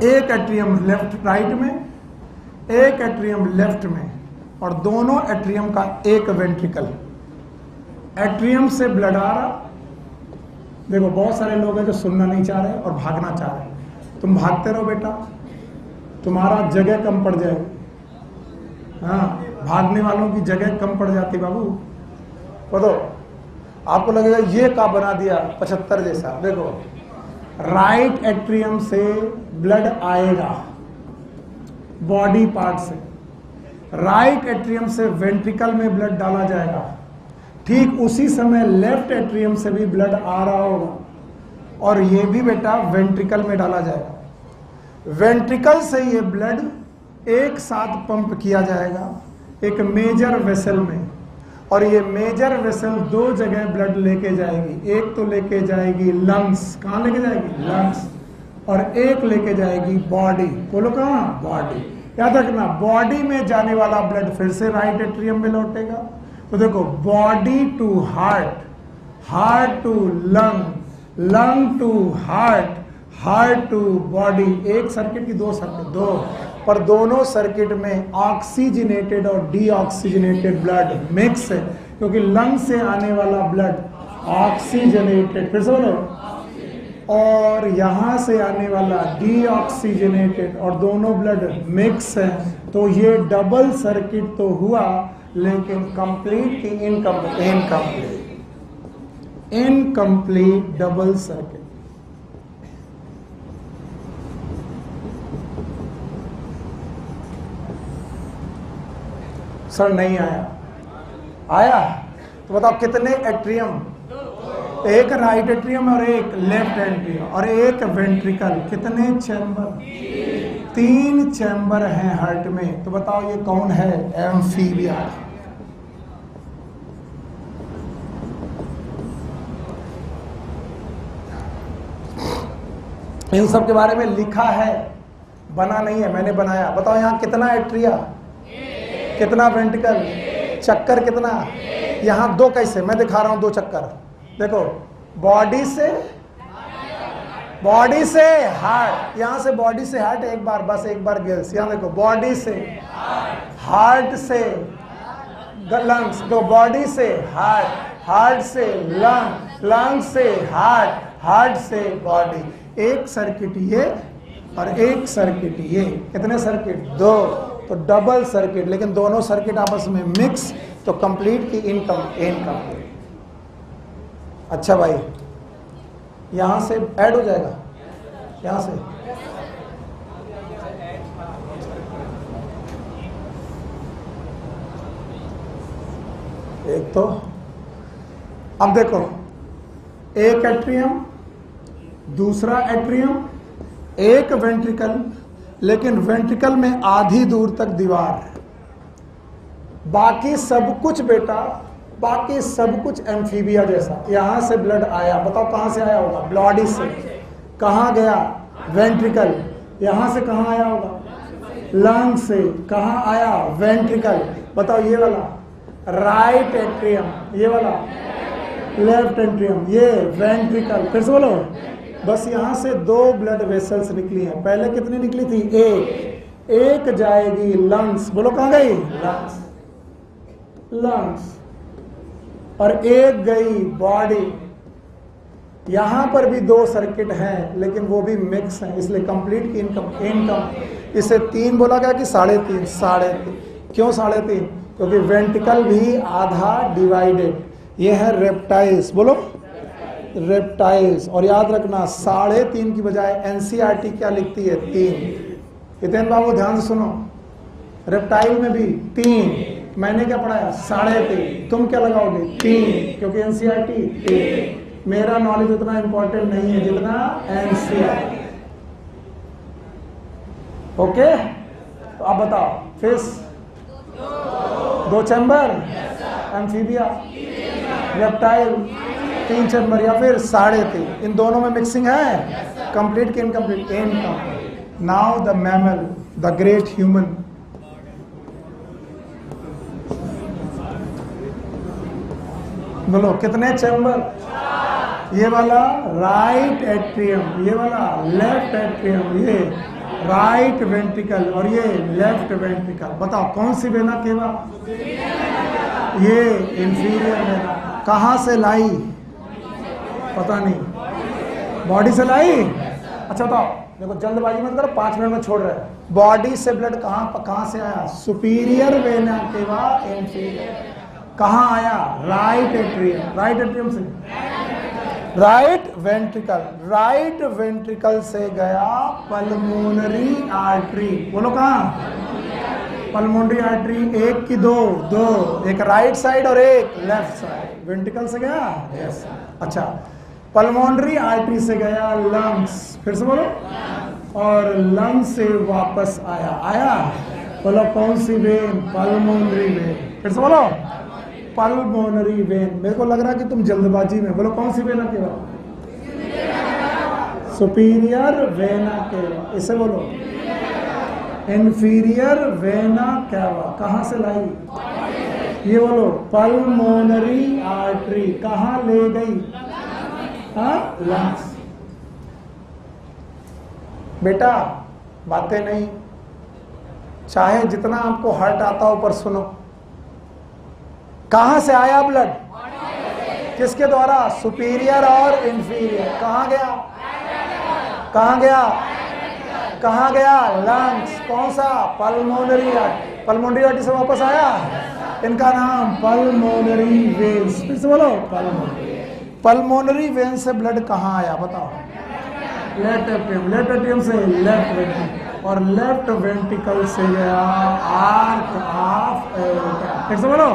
एक एट्रियम लेफ्ट राइट में, एक एट्रियम लेफ्ट में, और दोनों एट्रियम का एक वेंट्रिकल। एट्रियम से ब्लड आ रहा। देखो बहुत सारे लोग हैं जो सुनना नहीं चाह रहे और भागना चाह रहे। तुम भागते रहो बेटा, तुम्हारा जगह कम पड़ जाएगी। हाँ, भागने वालों की जगह कम पड़ जाती बाबू। बोलो, आपको लगेगा ये का बना दिया 75 जैसा। देखो, राइट एट्रियम से ब्लड आएगा बॉडी पार्ट से, राइट एट्रियम से वेंट्रिकल में ब्लड डाला जाएगा। ठीक उसी समय लेफ्ट एट्रियम से भी ब्लड आ रहा होगा, और ये भी बेटा वेंट्रिकल में डाला जाएगा। वेंट्रिकल से ये ब्लड एक साथ पंप किया जाएगा एक मेजर वेसल में, और ये मेजर वेसल 2 जगह ब्लड लेके जाएगी। एक तो लेके जाएगी लंग्स, कहाँ लेके जाएगी? लंग्स। और एक लेके जाएगी बॉडी। बोलो कहाँ? बॉडी। याद रखना, बॉडी में जाने वाला ब्लड फिर से राइट एट्रियम में लौटेगा। तो देखो, body to heart, heart to lung, lung to heart, heart to body. एक सर्किट की 2 सर्किट? 2। पर दोनों सर्किट में ऑक्सीजनेटेड और डीऑक्सीजनेटेड ब्लड मिक्स है, क्योंकि लंग से आने वाला ब्लड ऑक्सीजनेटेड, फिर से बोलो, और यहां से आने वाला डीऑक्सीजनेटेड, और दोनों ब्लड मिक्स है। तो ये डबल सर्किट तो हुआ, लेकिन कंप्लीट की incomplete, incomplete double circuit. Sir नहीं आया? आया? तो बताओ कितने एट्रियम? एक राइट एट्रियम और एक लेफ्ट एट्रियम और एक वेंट्रिकल। कितने चैम्बर? 3 चैम्बर हैं हार्ट में। तो बताओ ये कौन है? एम्फीबिया। इन सब के बारे में लिखा है, बना नहीं है, मैंने बनाया। बताओ यहाँ कितना एट्रिया, कितना वेंट्रिकल, चक्कर कितना? यहाँ 2 कैसे? मैं दिखा रहा हूं 2 चक्कर। देखो, बॉडी से हार्ट, यहां से बॉडी से हार्ट एक बार, बस एक बार गिल्स। यहां देखो, बॉडी से हार्ट से लंग्स, तो बॉडी से हार्ट, हार्ट से लंग, लंग से हार्ट, हार्ट से बॉडी। एक सर्किट ये और एक सर्किट ये। कितने सर्किट? 2। तो डबल सर्किट, लेकिन दोनों सर्किट आपस में मिक्स, तो कंप्लीट की इनकम्प्लीट। अच्छा भाई, यहां से ऐड हो जाएगा, यहां से एक तो अब देखो, एक एट्रियम, दूसरा एट्रियम, एक वेंट्रिकल, लेकिन वेंट्रिकल में आधी दूर तक दीवार है, बाकी सब कुछ बेटा, बाकी सब कुछ एम्फीबिया जैसा। यहां से ब्लड आया, बताओ कहां से आया होगा? बॉडी से। कहां गया? वेंट्रिकल। यहां से कहां आया होगा? लंग से। कहां आया? वेंट्रिकल। बताओ ये वाला राइट एट्रियम, ये वाला लेफ्ट एट्रियम, ये वेंट्रिकल। फिर से बोलो। बस यहां से 2 ब्लड वेसल्स निकली हैं। पहले कितनी निकली थी? एक जाएगी लंग्स। बोलो कहां गई? Lungs, lungs. और एक गई बॉडी। यहां पर भी 2 सर्किट हैं, लेकिन वो भी मिक्स हैं, इसलिए कंप्लीट की इनकम। इसे 3 बोला गया कि 3.5? 3.5। क्यों 3.5? क्योंकि वेंट्रिकल भी आधा डिवाइडेड। ये है रेप्टाइल्स। बोलो रेप्टाइल्स। और याद रखना 3.5 की बजाय एनसीईआरटी क्या लिखती है? 3। हितेन बाबू ध्यान से सुनो, रेप्टाइल में भी 3। मैंने क्या पढ़ाया? 3.5। तुम क्या लगाओगे? 3, क्योंकि एनसीईआरटी 3। मेरा नॉलेज उतना इंपॉर्टेंट नहीं है जितना एनसीईआरटी। ओके, तो अब बताओ, fish 2 chamber, amphibia, reptile 3 chamber, या फिर 3.5। इन दोनों में मिक्सिंग है, कंप्लीट की incomplete? Incomplete. Now the mammal, the great human. बोलो कितने चैम्बर? ये वाला राइट एट्रियम, ये वाला लेफ्ट एट्रियम, ये राइट वेंट्रिकल और ये लेफ्ट वेंट्रिकल। बताओ कौन सी वेना केवा? ये इंफीरियर वेना। कहां से लाई? पता नहीं, बॉडी से लाई। अच्छा बताओ, देखो जल्दबाजी मत करो, 5 मिनट में छोड़ रहे हैं। बॉडी से ब्लड कहां से आया? Superior vena cava, inferior. कहां आया? Right atrium. राइट एट्रियम से राइट वेंट्रिकल। राइट वेंट्रिकल से गया पल्मोनरी आर्टरी। बोलो कहां? Pulmonary artery. 1 की 2, एक राइट साइड और एक लेफ्ट साइड। वेंट्रिकल से गया, यस। अच्छा, पल्मोनरी आर्टरी से गया लंग्स। फिर से बोलो। और लंग्स से वापस आया। बोलो कौन सी वेन? Pulmonary vein. फिर से बोलो, पल्मोनरी वेन। मेरे को लग रहा है कि तुम जल्दबाजी में। बोलो कौन सी vena cava? Superior vena cava. इसे बोलो इंफीरियर वेना केवा। कहां से लाई? ये बोलो पल्मोनरी आर्टरी। कहां ले गई? लंग्स। बेटा बातें नहीं, चाहे जितना आपको हर्ट आता हो, पर सुनो। कहां से आया ब्लड? किसके द्वारा? सुपीरियर और इंफीरियर। कहां गया? कहां गया? कहां गया? लंग्स। कौन सा? Pulmonary artery. पल्मोनरी आर्टरी से वापस आया। इनका नाम पल्मोनरी वेन्स। फिर से बोलो पल्मोनरी। पल्मोनरी वेन से ब्लड कहां आया? बताओ। Left atrium. लेफ्ट एट्रियम से लेफ्ट वेंट्रिकल, और लेफ्ट वेंट्रिकल से गया आर्क ऑफ एओर्टा। फिर से बोलो।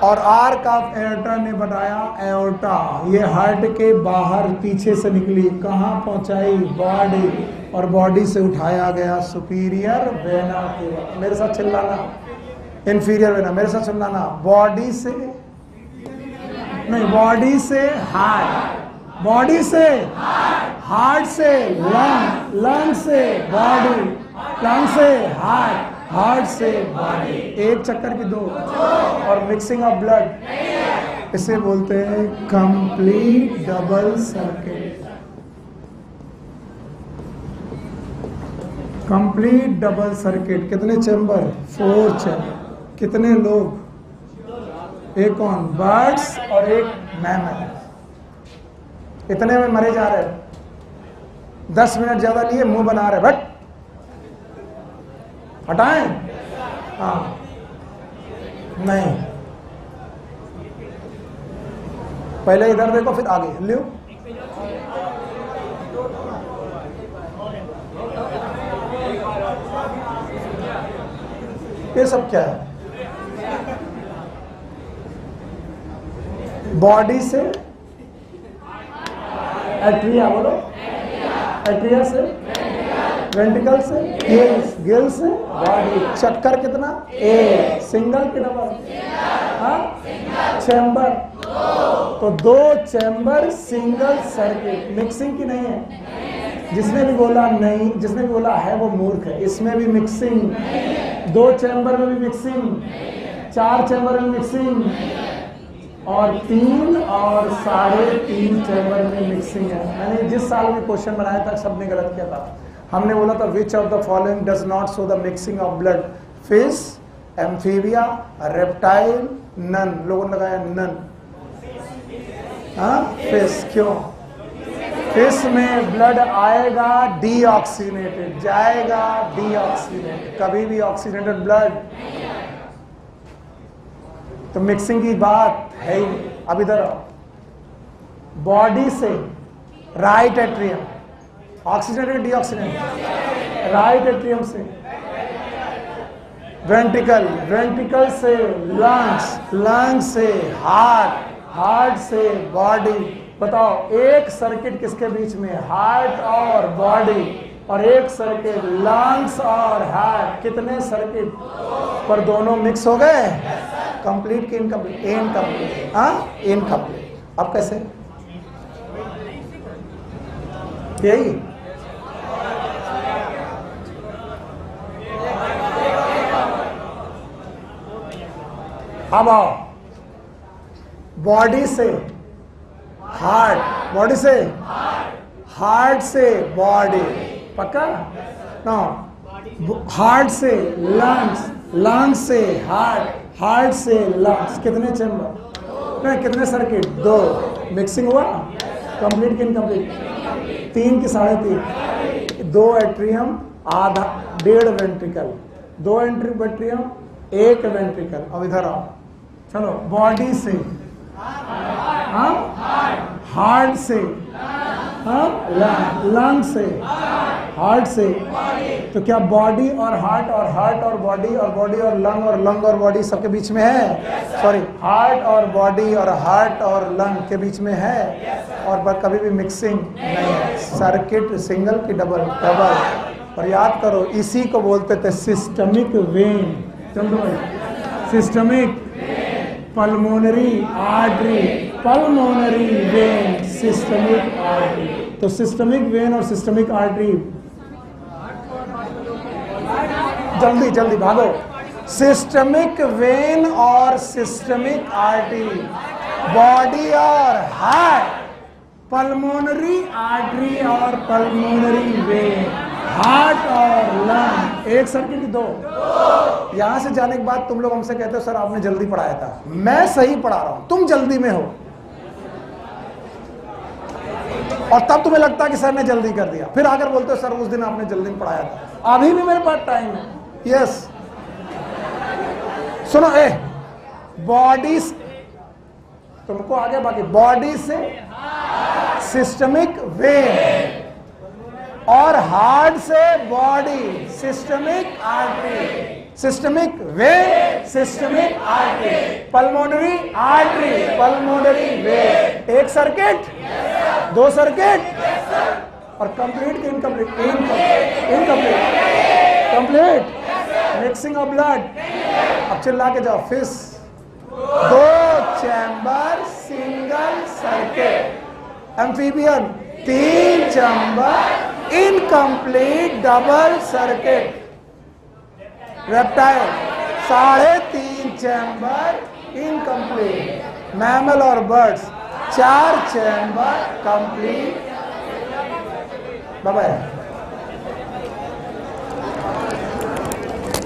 और आर्क ऑफ एओर्टा ने बताया एओर्टा, ये हार्ट के बाहर पीछे से निकली, कहां पहुंचाई? बॉडी, और बॉडी से उठाया गया सुपीरियर वेना केवा। मेरे साथ चिल्लाना। Inferior vena. मेरे साथ चिल्लाना। बॉडी से नहीं, बॉडी से हार्ट, बॉडी से हार्ट से लंग, लंग से बॉडी, लंग से हार्ट, हार्ट से बॉडी। एक चक्कर की 2। और मिक्सिंग ऑफ ब्लड, इसे बोलते हैं complete double circuit. Complete double circuit. कितने चैम्बर? 4 चैम्बर। कितने लोग? एक कौन? बर्ड्स और एक मैमल। इतने में मरे जा रहे। 10 मिनट ज्यादा लिए, मुंह बना रहे। बट हटाएं? हाँ, नहीं, पहले इधर देखो फिर आगे। लियो ये सब क्या है? बॉडी से एट्रिया, बोलो एट्रिया से, वेंट्रिकल से, गिल्स, गिल्स से बॉडी। चक्कर कितना? ए, सिंगल की डबल? हाँ, चैम्बर, तो 2 चैम्बर सिंगल सर्किट। मिक्सिंग की नहीं है, जिसने भी बोला नहीं, जिसने भी बोला है वो मूर्ख है। इसमें भी मिक्सिंग, 2 चैम्बर में भी मिक्सिंग, 4 चैम्बर में मिक्सिंग, और 3 और 3.5 चैम्बर में मिक्सिंग है। मैंने जिस साल में क्वेश्चन बनाया था सबने गलत किया था। हमने बोला था which of the following does not show the mixing of blood? Fish, amphibia, reptile, none. लोगों ने लगाया नन। हाँ, फिश। क्यों? फिश में ब्लड आएगा डीऑक्सीनेटेड, जाएगा डीऑक्सीनेटेड, कभी भी ऑक्सीनेटेड ब्लड। तो मिक्सिंग की बात है ही। अब इधर आओ, बॉडी से right atrium, oxygenated deoxygenated, right atrium से वेंट्रिकल, वेंट्रिकल से लंग्स, लंग्स से हार्ट, हार्ट से बॉडी। बताओ एक सर्किट किसके बीच में? हार्ट और बॉडी। और एक सर्किट लंग्स और हार्ट। कितने सर्किट? पर दोनों मिक्स हो गए। कंप्लीट की इनकम्प्लीट? इनकम्प्लीट। हाँ, इनकम्प्लीट। अब कैसे? यही अब आओ, बॉडी से हार्ट, बॉडी से हार्ट से बॉडी, पक्का ना? हार्ट से लंग्स, लंग्स से हार्ट, हार्ट से लंग्स। कितने चैम्बर? नहीं, कितने सर्किट? 2। मिक्सिंग हुआ? कंप्लीट की इनकम्प्लीट? 3 की 3.5? 2 एट्रियम, आधा, 1.5 वेंट्रिकल, 2 एट्रियम, 1 वेंट्रिकल। अब इधर आओ, चलो बॉडी से, हाँ, हार्ट से, हाँ, लंग से, हार्ट से। तो क्या बॉडी और हार्ट और बॉडी और बॉडी और लंग और बॉडी सबके बीच में है? सॉरी, हार्ट और बॉडी और हार्ट और लंग के बीच में है। और कभी भी मिक्सिंग नहीं है। सर्किट सिंगल की डबल, डबल। और याद करो, इसी को बोलते थे systemic when. Systemic, pulmonary artery, pulmonary vein, systemic artery. तो सिस्टमिक वेन और सिस्टमिक आर्टरी, जल्दी जल्दी भागो। सिस्टमिक वेन और सिस्टमिक आर्टरी, बॉडी और हार्ट, पल्मोनरी आर्टरी और पल्मोनरी वेन, हार्ट और लंग। एक सर्किट की 2। यहां से जाने के बाद तुम लोग हमसे कहते हो सर आपने जल्दी पढ़ाया था। मैं सही पढ़ा रहा हूं, तुम जल्दी में हो। और तब तुम्हें लगता है कि सर ने जल्दी कर दिया, फिर आकर बोलते हो सर उस दिन आपने जल्दी में पढ़ाया था। अभी भी मेरे पास टाइम है। यस, सुनो, बॉडी, तुमको आगे बाकी, बॉडी से सिस्टमिक वेन और हार्ट से body, systemic artery, systemic when, systemic artery, pulmonary artery, pulmonary vein. एक सर्किट, 2 सर्किट, और कंप्लीट की incomplete? Incomplete, complete. Mixing of blood. अब चिल्ला के जाओ, fish, 2 chamber single circuit. Amphibian, 3 chamber incomplete double circuit. Reptile, 3.5 chamber incomplete. Mammal और birds, 4 chamber complete. Bye bye.